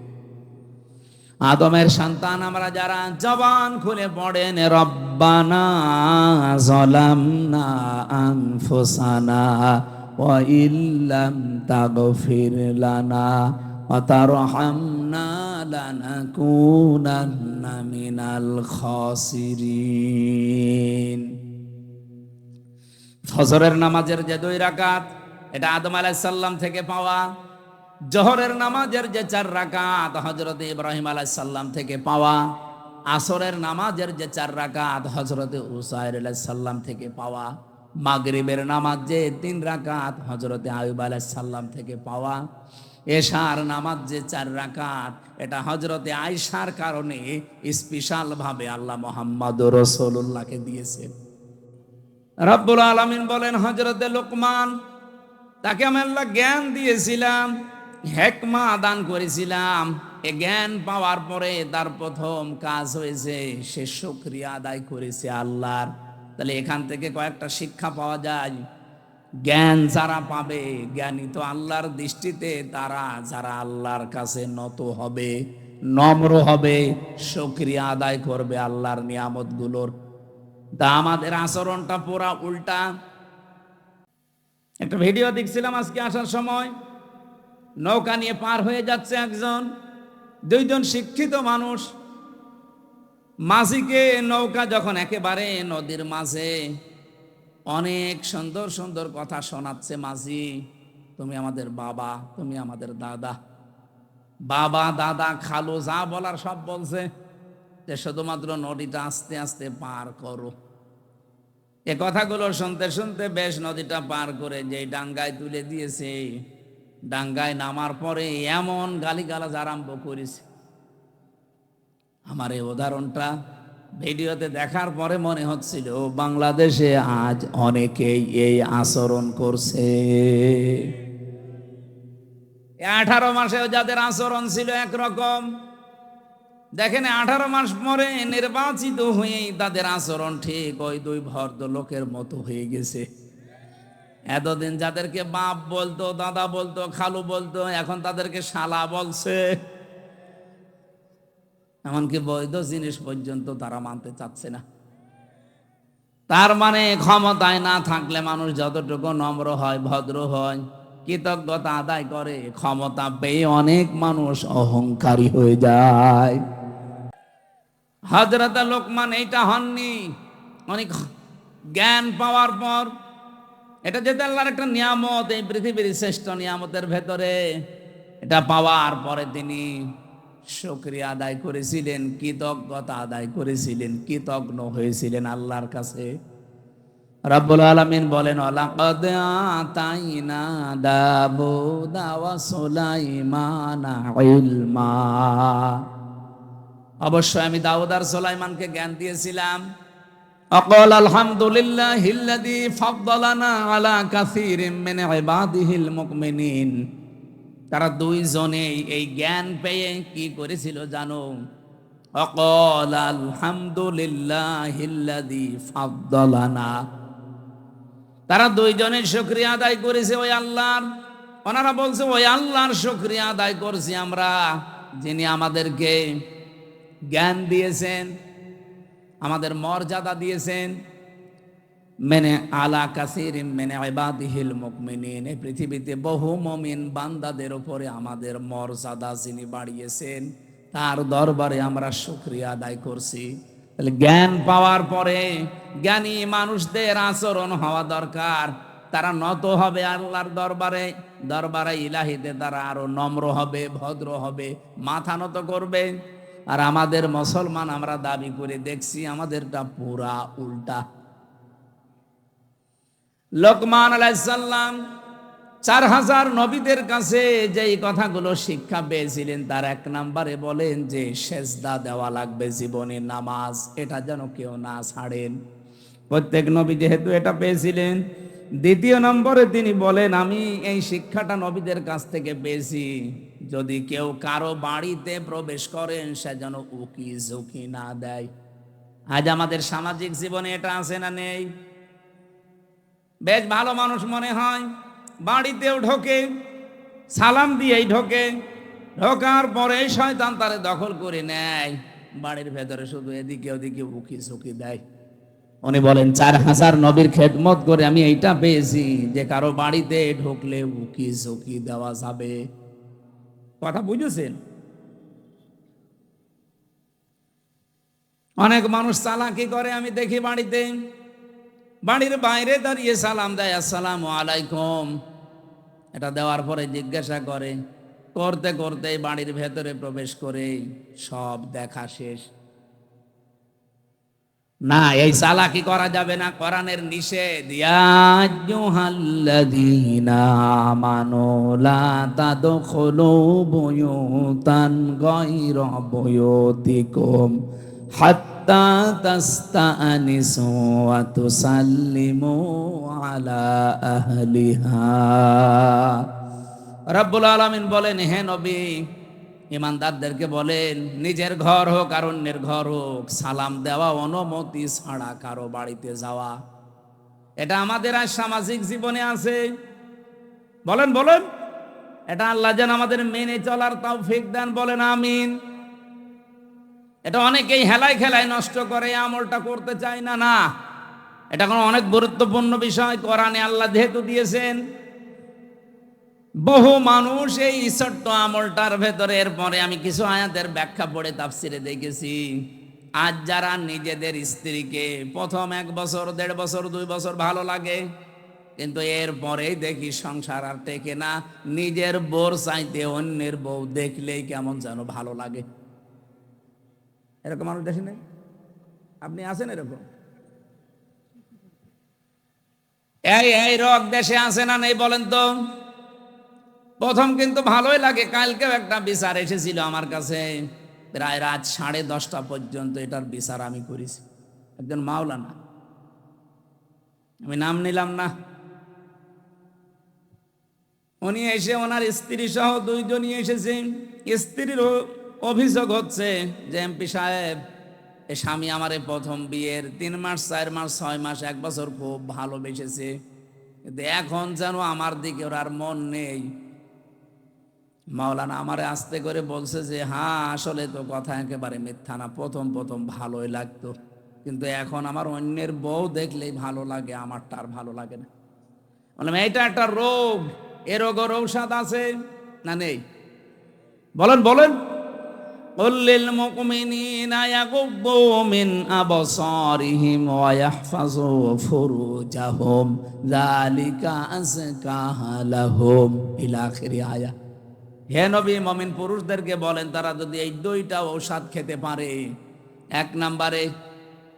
আদমের সন্তান আমরা যারা জবান খুলে পড়েন, রব্বানা যালামনা আনফুসানা ওয়া ইল্লাম তাগফির লানা ওয়া তারহামনা লানাকুনান্না মিনাল খাসিরিন। ফজরের নামাজের যে 2 রাকাত, এটা আদম আলাইহিস সালাম থেকে পাওয়া। জোহরের নামাজের যে 4 রাকাত, হযরত ইব্রাহিম আলাইহিস সালাম থেকে পাওয়া। আসরের নামাজের যে 4 রাকাত, হযরত উসাইর আলাইহিস সালাম থেকে পাওয়া। মাগরিবের নামাজ যে 3 রাকাত, হযরত আইয়ুব আলাইহিস সালাম থেকে পাওয়া। এশার নামাজ যে 4 রাকাত, এটা হযরত আয়েশার কারণে স্পেশাল ভাবে আল্লাহ মুহাম্মদুর রাসূলুল্লাহকে দিয়েছেন। রব্বুল আলামিন বলেন, হযরতে লোকমান, তাকে আমি আল্লাহ জ্ঞান দিয়েছিলাম, হিকমা দান করেছিলাম। এ জ্ঞান পাওয়ার পরে তার প্রথম কাজ হয়েছে সে শুকরিয়া আদায় করেছে আল্লাহর। তাহলে এখান থেকে কয়েকটা শিক্ষা পাওয়া যায়। জ্ঞান যারা পাবে, জ্ঞানী তো আল্লাহর দৃষ্টিতে তারা যারা আল্লাহর কাছে নত হবে, নম্র হবে, শুকরিয়া আদায় করবে আল্লাহর নিয়ামতগুলোর। তা আমাদের আচরণটা পুরা উল্টা। একটা ভিডিও দেখছিলাম আজকে আসার সময়, নৌকা নিয়ে পার হয়ে যাচ্ছে একজন, 2 জন শিক্ষিত মানুষ। মাঝিকে নৌকা যখন একেবারে নদীর মাঝে, অনেক সুন্দর সুন্দর কথা শোনাচ্ছে মাঝি, তুমি আমাদের বাবা, তুমি আমাদের দাদা। বাবা দাদা খালু যা বলার সব বলছে, যে শুধুমাত্র নদীটা আস্তে আস্তে পার করো। এ কথাগুলো শুনতে শুনতে বেশ নদীটা পার করে যে ডাঙ্গায় তুলে দিয়েছে, ডাঙ্গায় নামার পরে এমন গালিগালাজ আরম্ভ করেছে। আমার এই উদাহরণটা ভিডিওতে দেখার পরে মনে হচ্ছিল বাংলাদেশে আজ অনেকেই এই আচরণ করছে। 18 মাসেও যাদের আচরণ ছিল একরকম, দেখেন 18 মাস পরে নির্বাচিত হয়েই তাদের আচরণ ঠিক ওই দুই ভদ্রলোকের মতো হয়ে গেছে। এতদিন যাদেরকে বাপ বলতো, দাদা বলতো, খালু বলতো, এখন তাদেরকে শালা বলছে। এমনকি বৈধ জিনিস পর্যন্ত তারা মানতে চাচ্ছে না। তার মানে ক্ষমতায় না থাকলে মানুষ যতটুকু নম্র হয়, ভদ্র হয়, কৃতজ্ঞতা আদায় করে, ক্ষমতা পেয়ে অনেক মানুষ অহংকারী হয়ে যায়। হযরত লোকমান এইটা হননি। অনেক জ্ঞান পাওয়ার পর, এটা যেতে আল্লাহর একটা নিয়ামত, এই পৃথিবীর শ্রেষ্ঠ নিয়ামতের ভেতরে, এটা পাওয়ার পরে তিনি শুকরিয়া আদায় করেছিলেন, কৃতজ্ঞতা আদায় করেছিলেন, কৃতজ্ঞ হয়েছিলেন আল্লাহর কাছে। রব্বুল আলামিন বলেন, লাকাদ আতাইনা দাউদা ওয়া সুলাইমানা ইলমা। অবশ্যই আমি দাউদ আর সুলাইমানকে জ্ঞান দিয়েছিলাম। আকাল আলহামদুলিল্লাহিল্লাযী ফাদ্দালানা আলা কাসীরিম মিন ইবাদিহিল মুমিনিন। তারা দুইজনেই এই জ্ঞান পেয়ে কি করেছিল জানো? আকাল আলহামদুলিল্লাহিল্লাযী ফাদ্দালানা। তারা দুইজনের শুকরিয়া আদায় করেছে ওই আল্লাহর। ওনারা বলছে ওই আল্লাহর শুকরিয়া আদায় করছি আমরা, যিনি আমাদেরকে জ্ঞান দিয়েছেন, আমাদের মর্যাদা দিয়েছেন। মেনে আলা কাসীরিম মিন ইবাদিহিল মুমিনিন, এই পৃথিবীতে বহু মুমিন বান্দাদের উপরে আমাদের মর্যাদা যিনি বাড়িয়েছেন, তার দরবারে আমরা শুকরিয়া আদায় করছি। তাহলে জ্ঞান পাওয়ার পরে জ্ঞানী মানুষদের আচরণ হওয়া দরকার। তারা নত হবে আল্লাহর দরবারে, দরবারে ইলাহিতে তারা আরো নম্র হবে, ভদ্র হবে, মাথা নত করবে। আর আমাদের মুসলমান আমরা দাবি করে দেখছি আমাদেরটা পুরা উল্টা। লোকমান আলাইহিস সালাম 4000 নবীদের কাছে যেই কথাগুলো শিক্ষা পেয়েছিলেন, তার 1 নম্বরে বলেন যে সেজদা দেওয়া লাগবে, জীবনে নামাজ, এটা যেন কেউ না ছাড়েন। প্রত্যেক নবী যেহেতু এটা পেয়েছিলেন। 2 নম্বরে তিনি বলেন, আমি এই শিক্ষাটা নবীদের কাছ থেকে পেয়েছি, যদি কেউ কারো বাড়িতে প্রবেশ করেন সে যেন উকি ঝুঁকি না দেয়। আজ আমাদের সামাজিক জীবনে এটা আছে না নেই? বেশ ভালো মানুষ মনে হয়, বাড়িতেও ঢোকে, সালাম দিয়েই ঢোকে, ঢোকার পরে শয়তান তারে দখল করে নেয়, বাড়ির ভেতরে শুধু এদিকে ওদিকে উকি ঝুঁকি দেয়। উনি বলেন 4000 নবীর খেদমত করে আমি এইটা পেয়েছি যে কারো বাড়িতে ঢুকলে উকি ঝুঁকি দেওয়া যাবে। কথা বুঝেছেন? অনেক মানুষ চালাকি করে আমি দেখি, বাড়িতে বাড়ির বাইরে দাঁড়িয়ে সালাম দেয়, আসসালামু আলাইকুম। এটা দেওয়ার পরে জিজ্ঞাসা করে, করতে করতে বাড়ির ভেতরে প্রবেশ করে সব দেখা শেষ। না, এই চালাকি করা যাবে না, কোরআনের নিষেধ। ইয়া আইয়ুহাল্লাযীনা আমানু লা তাদখুলু বুয়ুতান গায়রা বুয়ুতিকুম হাত্তা তাস্তানিসু ওয়া তুসাল্লিমু আলা আহলিহা। রব্বুল আলামিন বলেন, হে নবী, ইমানদারদেরকে বলেন, নিজের ঘর হোক আর অন্যের ঘর হোক, সালাম দেওয়া অনুমতি ছাড়া কারো বাড়িতে যাওয়া, এটা আমাদের আজ সামাজিক জীবনে আছে। বলেন বলেন, এটা আল্লাহ যেন আমাদের মেনে চলার তৌফিক দেন, বলেন আমিন। এটা অনেকেই হেলায় খেলায় নষ্ট করে, আমলটা করতে চায় না। না, এটা কোনো অনেক গুরুত্বপূর্ণ বিষয়, কোরআনে আল্লাহ যেহেতু দিয়েছেন। বহু মানুষ এই ছোট্ট আমলটার ভেতরে, এরপরে আমি কিছু আয়াতের ব্যাখ্যা পড়ে তাফসিরে দেখেছি, আজ যারা নিজেদের স্ত্রীকে প্রথম 1 বছর, 1.5 বছর, 2 বছর ভালো লাগে, কিন্তু এরপরেই দেখি সংসার আর টেকে না, নিজের বউর চাইতে অন্যের বউ দেখলেই কেমন যেন ভালো লাগে। এরকম মানুষ দেখি নাই? আপনি আছেন এরকম? এই এই রোগ দেশে আছে না নেই বলেন তো? প্রথম কিন্তু ভালোই লাগে। কালকেও একটা বিচার এসেছিল আমার কাছে, প্রায় রাত 10:30 পর্যন্ত এটার বিচার আমি করেছি। একজন মাওলানা, আমি নাম নিলাম না, উনি এসে ওনার স্ত্রী সহ দুইজনই এসেছে। স্ত্রীর অভিযোগ হচ্ছে যে এমপি সাহেব, এ স্বামী আমারে প্রথম বিয়ের 3 মাস 4 মাস 6 মাস 1 বছর খুব ভালোবেসেছে, কিন্তু এখন যেন আমার দিকে ওর আর মন নেই। মাওলানা আমারে আস্তে করে বলছে যে হ্যাঁ আসলে তো কথা একেবারে মিথ্যা না, প্রথম প্রথম ভালোই লাগতো, কিন্তু এখন আমার অন্যের বউ দেখলেই ভালো লাগে, আমারটা আর ভালো লাগে না। বললাম এইটা একটা রোগ, এ রোগের ঔষধ আছে না নেই? বলেন বলেন। কুল্লিল মুমিনিনা ইয়াগুদ্দু মিন আবসারিহিম ওয়া ইয়াহফাযু ফুরুজাহুম যালিকা আযকা লাহুম ইলা আখিরি আয়া। হে নবী, মুমিন পুরুষদেরকে বলেন তারা যদি এই 2টা ঔষধ খেতে পারে, 1 নম্বরে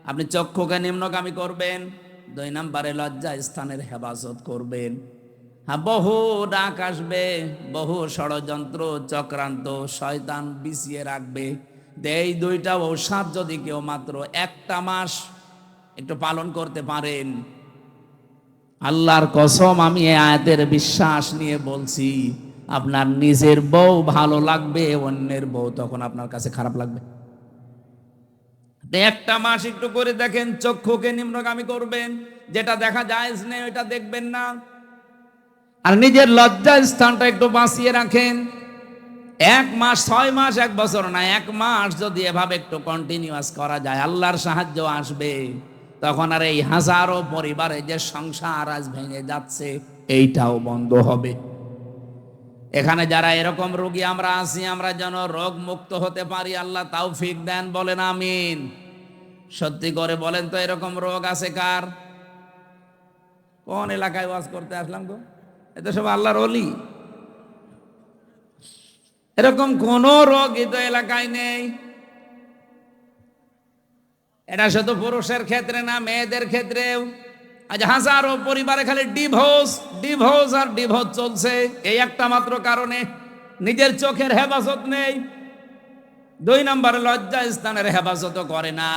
আপনি চক্ষুকে নিম্নগামী করবেন, 2 নম্বরে লজ্জা স্থানের হেফাজত করবেন। হ্যাঁ, বহু ডাক আসবে, বহু ষড়যন্ত্র চক্রান্ত শয়তান বিছিয়ে রাখবে। এই 2টা ঔষধ যদি কেউ মাত্র 1টা মাস একটু পালন করতে পারেন, আল্লাহর কসম আমি এই আয়াতের বিশ্বাস নিয়ে বলছি, আপনার নিজের বউ ভালো লাগবে, অন্যের বউ তখন আপনার কাছে খারাপ লাগবে। 1টা মাস একটু করে দেখেন, চক্ষুকে নিম্নগামী করবেন, যেটা দেখা যায় নেই ওইটা দেখবেন না, আর নিজের লজ্জা স্থানটা একটু বাঁচিয়ে রাখেন। 1 মাস 6 মাস 1 বছর না, 1 মাস যদি এভাবে একটু কন্টিনিউয়াস করা যায়, আল্লাহর সাহায্য আসবে। তখন আর এই হাজারো পরিবারে যে সংসার আজ ভেঙে যাচ্ছে, এইটাও বন্ধ হবে। এখানে যারা এরকম রোগী আমরা আছি, আমরা যেন রোগ মুক্ত হতে পারি, আল্লাহ তৌফিক দেন, বলেন আমিন। সত্যি করে বলেন তো, এরকম রোগ আছে কার? কোন এলাকায় ওয়াজ করতে আসলাম গো? এটা সব আল্লাহর ওলি। এরকম কোন রোগই তো এলাকায় নেই। এটা শুধু পুরুষের ক্ষেত্রে না, মেয়েদের ক্ষেত্রেও আজ হাজারো পরিবারে খালি ডিভোর্স ডিভোর্স আর ডিভোর্স চলছে, এই একটা মাত্র কারণে, নিজের চোখের হেফাজত নেই। 2 নম্বরে লজ্জা স্থানের হেফাজত করে না।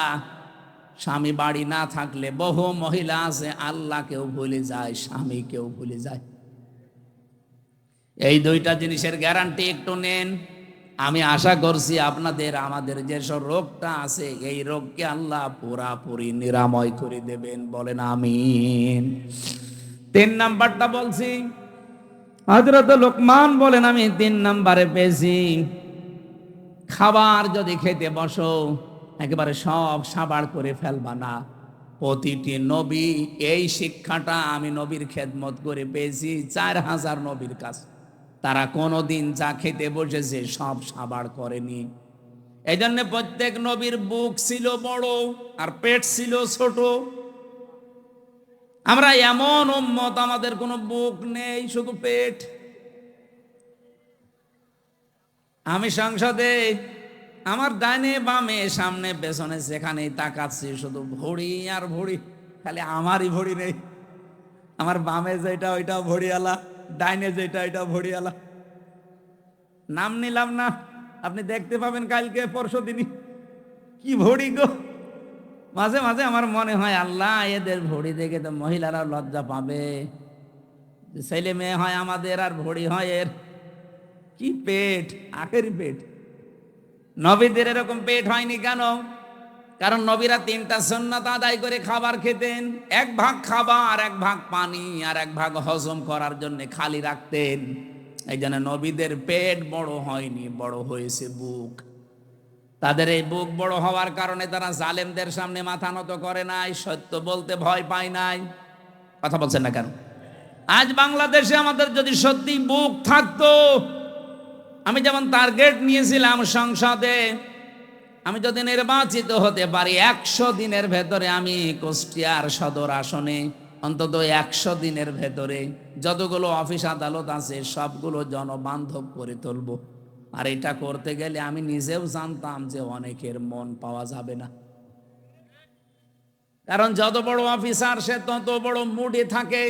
স্বামী বাড়ি না থাকলে বহু মহিলা আছে আল্লাহকেও ভুলে যায়, স্বামীকেও ভুলে যায়। এই 2টা জিনিসের গ্যারান্টি একটু নেন। আমি আশা করছি আপনাদের আমাদের যেসব রোগটা আছে, এই রোগকে আল্লাহ পুরাপুরি নিরাময় করে দেবেন, বলেন আমিন। 3 নাম্বারটা বলছি, হযরত লোকমান বলেন আমি 3 নাম্বারে পেয়েছি, খাবার যদি খেতে বসো একেবারে সব সাবাড় করে ফেলবা না। প্রতিটি নবী এই শিক্ষাটা আমি নবীর খেদমত করে পেয়েছি 4000 নবীর কাছ, তারা কোনোদিন যা খেতে বসেছে সব সাবাড় করেনি। এই জন্য প্রত্যেক নবীর বুক ছিল বড় আর পেট ছিল ছোট। আমরা এমন উম্মত, আমাদের কোনো বুক নেই, শুধু পেট। আমি সংসদে আমার ডাইনে বামে সামনে পেছনে যেখানেই তাকাচ্ছি শুধু ভড়ি আর ভড়ি, খালি আমারই ভড়ি নেই। আমার বামে যেটা ওইটাও ভড়িয়ালা, ডাইনে যেটা ওইটাও ভড়িয়ালা। নাম নিলাম না, আপনি দেখতে পাবেন কালকে পরশু দিনই কি ভড়ি গো। মাঝে মাঝে আমার মনে হয় আল্লাহ এদের ভড়ি দেখে তো মহিলারা লজ্জা পাবে, ছেলে মেয়ে হয় আমাদের আর ভড়ি হয় এর। কি পেট, আখেরি পেট। নবীদের এরকম পেট হয়নি কেন? কারণ নবীরা 3টা সুন্নাত আদায় করে খাবার খেতেন, 1 ভাগ খাবার, 1 ভাগ পানি, আর 1 ভাগ হজম করার জন্য খালি রাখতেন। এই জন্য নবীদের পেট বড় হয়নি, বড় হয়েছে বুক। তাদের এই বুক বড় হওয়ার কারণে তারা জালেমদের সামনে মাথা নত করে নাই, সত্য বলতে ভয় পায় নাই। কথা বলছেন না কেন? আজ বাংলাদেশে আমাদের যদি সত্যি বুক থাকতো, আমি যেমন টার্গেট নিয়েছিলাম সংসদে, আমি যদি নির্বাচিত হতে পারি 100 দিনের ভেতরে আমি কুষ্টিয়ার সদর আসনে অন্তত 100 দিনের ভেতরে যতগুলো অফিস আদালত আছে সবগুলো জনবান্ধব করে তুলব। আর এটা করতে গেলে আমি নিজেও জানতাম যে অনেকের মন পাওয়া যাবে না, কারণ যত বড় অফিসার সে তত বড় মুডে থাকে।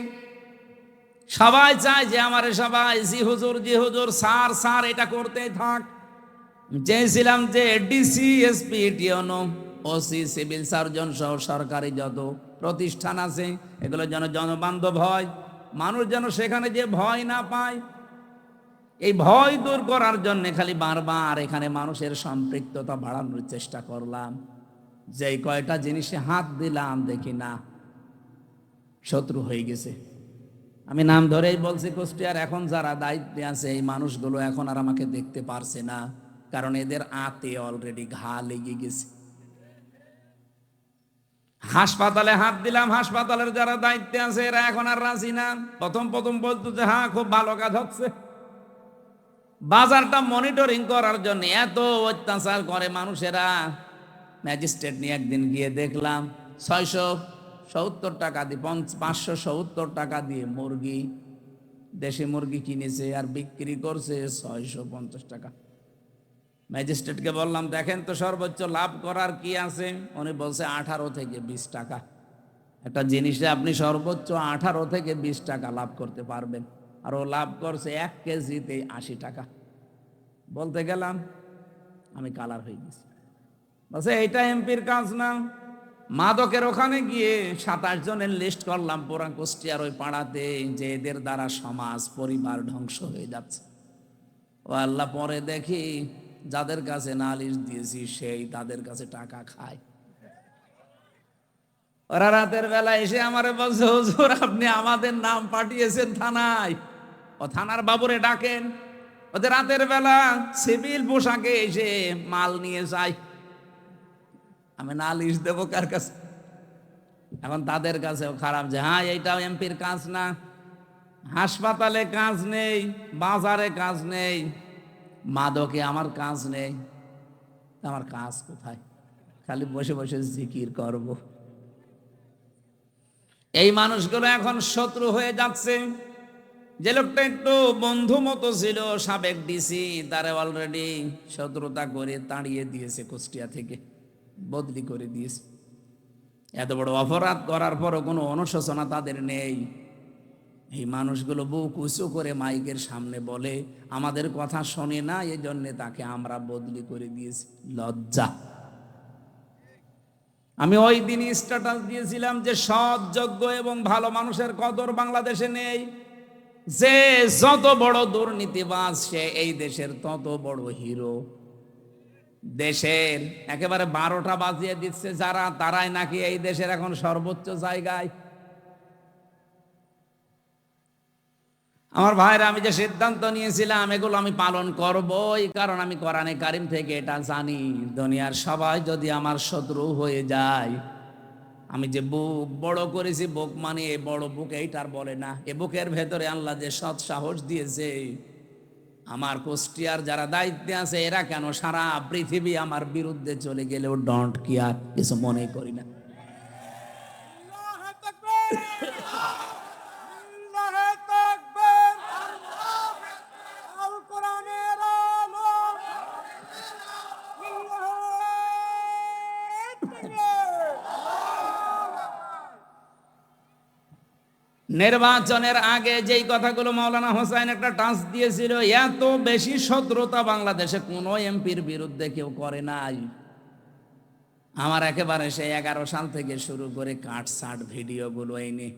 সবাই চায় যে আমার সবাই জি হুজুর জি হুজুর, স্যার স্যার, এটা করতে থাক। চেয়েছিলাম যে ডিসি এসপি টিওনো ওসি সিভিল সার্জন সহ সরকারি যত প্রতিষ্ঠান আছে এগুলো যেন জনবান্ধব হয়, মানুষ যেন সেখানে যে ভয় না পায়। এই ভয় দূর করার জন্য খালি বারবার এখানে মানুষের সম্পৃক্ততা বাড়ানোর চেষ্টা করলাম। যেই কয়টা জিনিসে হাত দিলাম দেখি না শত্রু হয়ে গেছে। আমি নাম ধরেই বলছি, কুষ্টিয়ার এখন যারা দায়িত্বে আছে এই মানুষগুলো এখন আর আমাকে দেখতে পারছে না, কারণ এদের আতে অলরেডি ঘা লেগে গেছে। হাসপাতালে হাত দিলাম, হাসপাতালের যারা দায়িত্বে আছে এরা এখন আর রাজি না। প্রথম প্রথম বলতো যে হ্যাঁ খুব ভালো কাজ হচ্ছে। বাজারটা মনিটরিং করার জন্য এত অত্যাচার করে মানুষেরা। ম্যাজিস্ট্রেট নিয়ে একদিন গিয়ে দেখলাম 670 টাকা দিয়ে 570 টাকা দিয়ে মুরগি, দেশি মুরগি কিনেছে আর বিক্রি করছে 650 টাকা। ম্যাজিস্ট্রেটকে বললাম দেখেন তো সর্বোচ্চ লাভ করার কি আছে। উনি বলছে 18 থেকে 20 টাকা। একটা জিনিসে আপনি সর্বোচ্চ 18 থেকে 20 টাকা লাভ করতে পারবেন, আর ও লাভ করছে 1 কেজিতে 80 টাকা। বলতে গেলাম আমি কালার হয়ে গেছি। বলছে এইটা এমপির কাজ না। মাদকের ওখানে গিয়ে 27 জনের লিস্ট করলাম পুরা কুষ্টিয়ার ওই পাড়াতে, যে এদের দ্বারা সমাজ পরিবার ধ্বংস হয়ে যাচ্ছে। ও আল্লাহ, পরে দেখি যাদের কাছে নালিশ দিয়েছি সেই তাদের কাছে টাকা খায়। ওরা রাতের বেলা এসে আমারে বলছে হুজুর আপনি আমাদের নাম পাঠিয়েছেন থানায়, ও থানার বাবুরে ডাকেন। ওদের রাতের বেলা সিভিল পোশাকে এসে মাল নিয়ে যায়। আমি নালিশ দেবো কার কাছে? এখন তাদের কাছেও খারাপ যে হ্যাঁ এইটাও এমপির কাজ না। হাসপাতালে কাজ নেই, বাজারে কাজ নেই, মাদকে আমার কাজ নেই। আমার কাজ কোথায়? খালি বসে বসে জিকির করব। এই মানুষগুলো এখন শত্রু হয়ে যাচ্ছে। যে লোকটা একটু বন্ধু মতো ছিল সাবেক ডিসি, তারা অলরেডি শত্রুতা করে তাড়িয়ে দিয়েছে, কুষ্টিয়া থেকে বদলি করে দিয়েছে। এত বড় অপরাধ করার পরও কোনো অনুশোচনা তাদের নেই। এই মানুষগুলো বুক উঁচু করে মাইকের সামনে বলে আমাদের কথা শোনে না, এই জন্য তাকে আমরা বদলি করে দিয়েছি। লজ্জা। আমি ওই দিনই স্ট্যাটাস দিয়েছিলাম যে সৎ, যোগ্য এবং ভালো মানুষের কদর বাংলাদেশে নেই। যে যত বড় দুর্নীতিবাজ সে এই দেশের তত বড় হিরো। দেশের একেবারে 12টা বাজিয়ে দিচ্ছে যারা, তারাই নাকি এই দেশের এখন সর্বোচ্চ জায়গায়। আমার ভাইরা, আমি যে সিদ্ধান্ত নিয়েছিলাম এগুলো আমি পালন করবই, কারণ আমি কোরআনে কারিম থেকে এটা জানি দুনিয়ার সবাই যদি আমার শত্রু হয়ে যায়, আমি যে বুক বড় করেছি, বুক মানে এই বড় বুক এইটার বলে না, এ বুকের ভেতরে আল্লাহ যে সৎ সাহস দিয়েছে, আমার কুষ্টিয়ার যারা দায়িত্বে আছে এরা কেন সারা পৃথিবী আমার বিরুদ্ধে চলে গেলেও ডন্ট কেয়ার, কিছু মনে করি না। নির্বাচনের আগে যেই কথাগুলো মাওলানা হোসাইন একটা টাচ দিয়েছিল, এত বেশি শত্রুতা বাংলাদেশে কোনো এমপির বিরুদ্ধে কেউ করে নাই। আমার একেবারে সেই 11 সাল থেকে শুরু করে কাটসাট ভিডিওগুলো এনে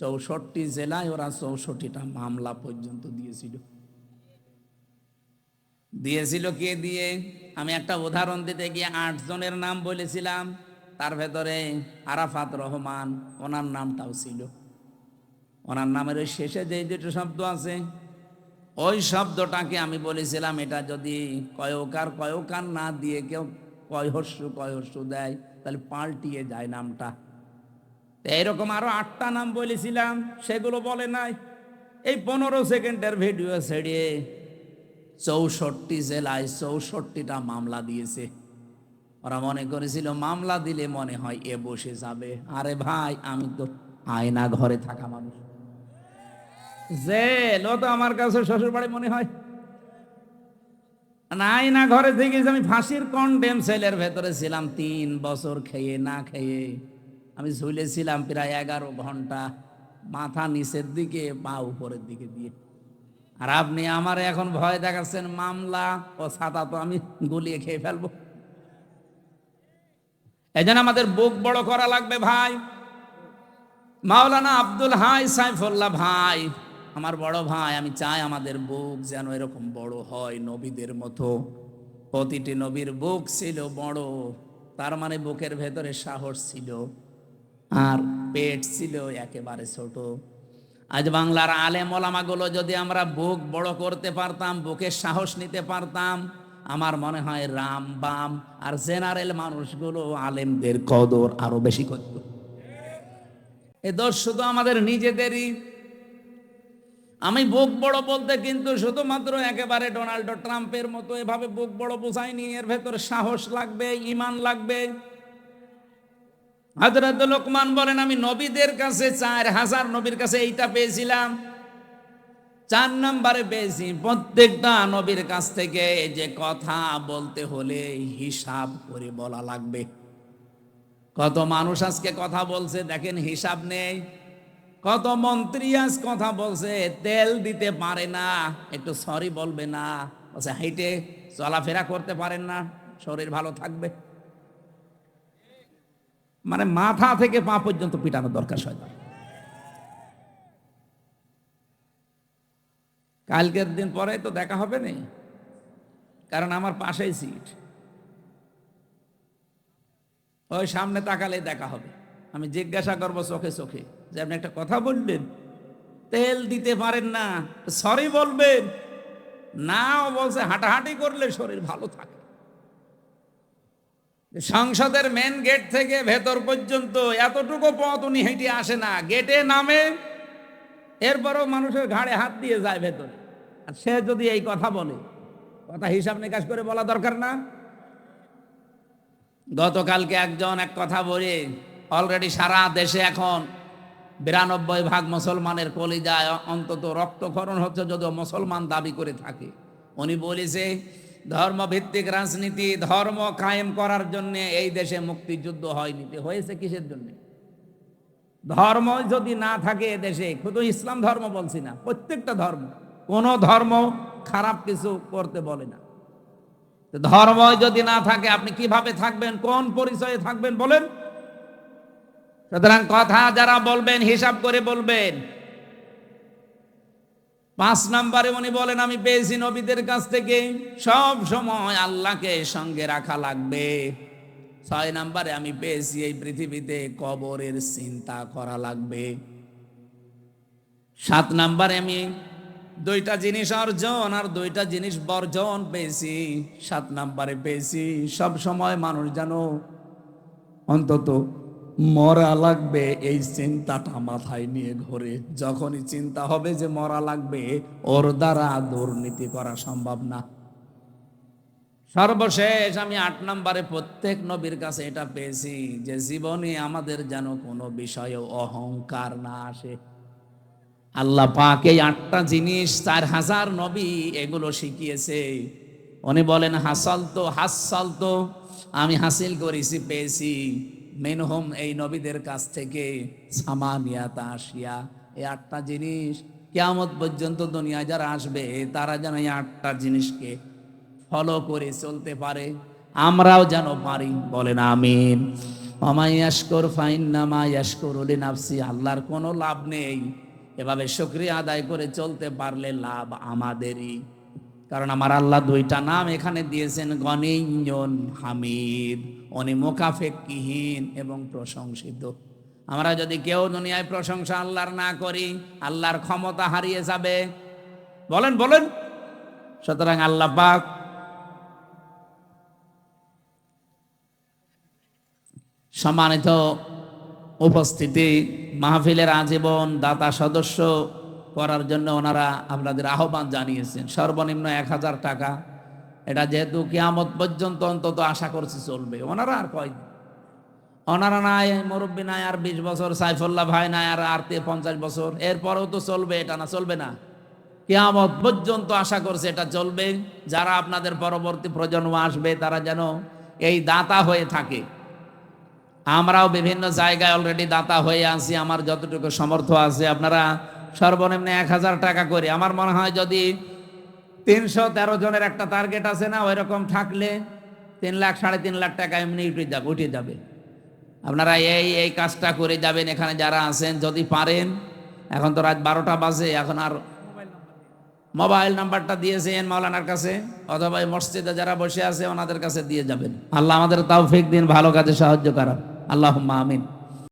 64 জেলায় ওরা 64টা মামলা পর্যন্ত দিয়েছিল। কে দিয়ে? আমি একটা উদাহরণ দিতে গিয়ে 8 জনের নাম বলেছিলাম, তার ভেতরে আরাফাত রহমান, ওনার নামটাও ছিল। ওনার নামের ওই শেষে যে দুটো শব্দ আছে, ওই শব্দটাকে আমি বলেছিলাম এটা যদি কয়কার না দিয়ে কেউ কয়হস্যু দেয় তাহলে পাল্টিয়ে যায় নামটা। এইরকম আরো 8টা নাম বলেছিলাম, সেগুলো বলে নাই। এই 15 সেকেন্ডের ভিডিও ছেড়ে 64 জেলায় 64টা মামলা দিয়েছে। ওরা মনে করেছিল মামলা দিলে মনে হয় এ বসে যাবে। আরে ভাই, আমি তো আয়না ঘরে থাকা মানুষ। জেল ও তো আমার কাছে শ্বশুর বাড়ি মনে হয় না। আয়না ঘরে থেকে আমি ফাঁসির কন্ডেম সেলের ভেতরে ছিলাম 3 বছর, খেয়ে না খেয়ে আমি ঝুলেছিলাম প্রায় 11 ঘন্টা, মাথা নিচের দিকে পা উপরের দিকে দিয়ে। আর আপনি আমার এখন ভয় দেখাচ্ছেন মামলা ও ছাতা তো আমি গুলিয়ে খেয়ে ফেলবো। এই জন্য আমাদের বুক বড় করা লাগবে ভাই। মাওলানা আব্দুল হাই সাইফুল্লাহ ভাই আমার বড় ভাই, আমি চাই আমাদের বুক যেন এরকম বড় হয় নবীদের মতো। প্রতিটি নবীর বুক ছিল বড়, তার মানে বুকের ভেতরে সাহস ছিল, আর পেট ছিল একেবারে ছোট। আজ বাংলার আলেম ওলামাগুলো যদি আমরা বুক বড় করতে পারতাম, বুকের সাহস নিতে পারতাম, আমার মনে হয় রাম বাম আর জেনারেল মানুষগুলো আলেমদের কদর আরো বেশি করত। এ দোষ শুধু আমাদের নিজেদেরই। আমি বুক বড় বলতে কিন্তু শুধুমাত্র একেবারে ডোনাল্ড ট্রাম্পের মতো এভাবে বুক বড় বোঝায়নি। এর ভেতরে সাহস লাগবে, ঈমান লাগবে। হযরত লোকমান বলেন, আমি নবীদের কাছে 4000 নবীর কাছে এইটা পেয়েছিলাম, 4 নম্বরে পেয়েছি। প্রত্যেকটা নবীর কাছ থেকে যে কথা বলতে হলে হিসাব করে বলা লাগবে। কত মানুষ আজকে কথা বলছে দেখেন, হিসাব নেই। কত মন্ত্রী আজ কথা বলছে, তেল দিতে পারে না, একটু সরি বলবে না, বলছে হাইটে চলাফেরা করতে পারেন না, শরীর ভালো থাকবে। মানে মাথা থেকে পা পর্যন্ত পিটানো দরকার শয়তান। কালকের দিন পরে তো দেখা হবে না, কারণ আমার পাশেই সিট, ওই সামনে তাকালে দেখা হবে। আমি জিজ্ঞাসা করবো চোখে চোখে যে আপনি একটা কথা বললেন, তেল দিতে পারেন না, সরি বলবেন না। ও বলছে হাঁটাহাঁটি করলে শরীর ভালো থাকে। সংসদের মেন গেট থেকে ভেতর পর্যন্ত এতটুকু পথ উনি হেঁটে আসে না, গেটে নামে, এরপরও মানুষের ঘাড়ে হাত দিয়ে যায় ভেতরে। আর সে যদি এই কথা বলে, কথা হিসাব নিকাশ করে বলা দরকার না? গতকালকে একজন এক কথা বলে, অলরেডি সারা দেশে এখন 92% মুসলমানের কলিজায় অন্তত রক্তক্ষরণ হচ্ছে, যদিও মুসলমান দাবি করে থাকে। উনি বলেছে ধর্মভিত্তিক রাজনীতি, ধর্ম কায়েম করার জন্য এই দেশে মুক্তিযুদ্ধ হয়নি। হয়েছে কিসের জন্য? ধর্ম যদি না থাকে দেশে, শুধু ইসলাম ধর্ম বলছি না, প্রত্যেকটা ধর্ম, কোন ধর্ম খারাপ কিছু করতে বলে না। ধর্ম যদি না থাকে আপনি কিভাবে থাকবেন, কোন পরিচয়ে থাকবেন বলেন? সুতরাং কথা যারা বলবেন হিসাব করে বলবেন। 5 নম্বরে উনি বলেন, আমি পেয়েছি নবীদের কাছ থেকে সব সময় আল্লাহকে সঙ্গে রাখা লাগবে। 6 নম্বরে আমি পেয়েছি এই পৃথিবীতে কবরের চিন্তা করা লাগবে। 7 নম্বরে আমি 2টা জিনিস অর্জন আর 2টা জিনিস বর্জন পেয়েছি। 7 নম্বরে পেয়েছি সব সময় মানুষ যেন অন্তত মরা লাগবে এই চিন্তাটা মাথায় নিয়ে ঘোরে। যখনই চিন্তা হবে যে মরা লাগবে, ওর দ্বারা দুর্নীতি করা সম্ভব না। সর্বশেষ আমি 8 নম্বরে প্রত্যেক নবীর কাছে এটা পেয়েছি যে জীবনে আমাদের যেন কোনো বিষয়ে অহংকার না আসে। আল্লাহ পাক এই 8টা জিনিস 4000 নবী এগুলো শিখিয়েছে। উনি বলেন হাসাল তো আমি হাসিল করেছি, পেয়েছি মিনহুম এই নবীদের কাছ থেকে সামানিয়াতা আশিয়া। এই 8টা জিনিস কিয়ামত পর্যন্ত দুনিয়ায় যারা আসবে তারা যেন এই 8টা জিনিসকে ফলো করে চলতে পারে, আমরাও যেন পারি। বলেন আমিন। ওমাই ইয়াশকুর ফাইন্নামা ইয়াশকুরু লিনাফসি। আল্লাহর কোনো লাভ নেই, এভাবে শুকরিয়া আদায় করে চলতে পারলে লাভ আমাদেরই। কারণ আমার আল্লাহ 2টা নাম এখানে দিয়েছেন, গনিয়্যুন হামিদ। উনি মুকাফেক্কিহীন এবং প্রশংসিত। আমরা যদি কেউ দুনিয়ায় প্রশংসা আল্লাহর না করি, আল্লাহর ক্ষমতা হারিয়ে যাবে। বলেন বলেন। সুতরাং আল্লাহ পাক সম্মানিত উপস্থিতি, মাহফিলের আজীবন দাতা সদস্য করার জন্য ওনারা আপনাদের আহ্বান জানিয়েছেন। সর্বনিম্ন 1000 টাকা। এটা যেহেতু কিয়ামত পর্যন্ত অন্তত আশা করছি চলবে, ওনারা আর কয়দিন, ওনারা নাই, মুরব্বী নাই আর 20 বছর, সাইফুল্লাহ ভাই নাই আর 50 বছর, এরপরেও তো চলবে, এটা না চলবে না? কিয়ামত পর্যন্ত আশা করছে এটা চলবে। যারা আপনাদের পরবর্তী প্রজন্ম আসবে তারা যেন এই দাতা হয়ে থাকে। আমরাও বিভিন্ন জায়গায় অলরেডি দাতা হয়ে আছি, আমার যতটুকু সমর্থ আছে। আপনারা সর্বনিম্ন 1000 টাকা করে, আমার মনে হয় যদি 313 জনের একটা টার্গেট আছে না, ওই রকম থাকলে 3 লাখ 3.5 লাখ টাকা এমনি উঠে যাবে। আপনারা এই কাজটা করে যাবেন এখানে যারা আছেন, যদি পারেন। এখন তো রাত 12টা বাজে, এখন আর মোবাইল নাম্বারটা দিয়েছেন মাওলানার কাছে, অথবা এই মসজিদে যারা বসে আছে ওনাদের কাছে দিয়ে যাবেন। আল্লাহ আমাদের তৌফিক দিন ভালো কাজে সাহায্য করার। আল্লাহুম্মা আমিন।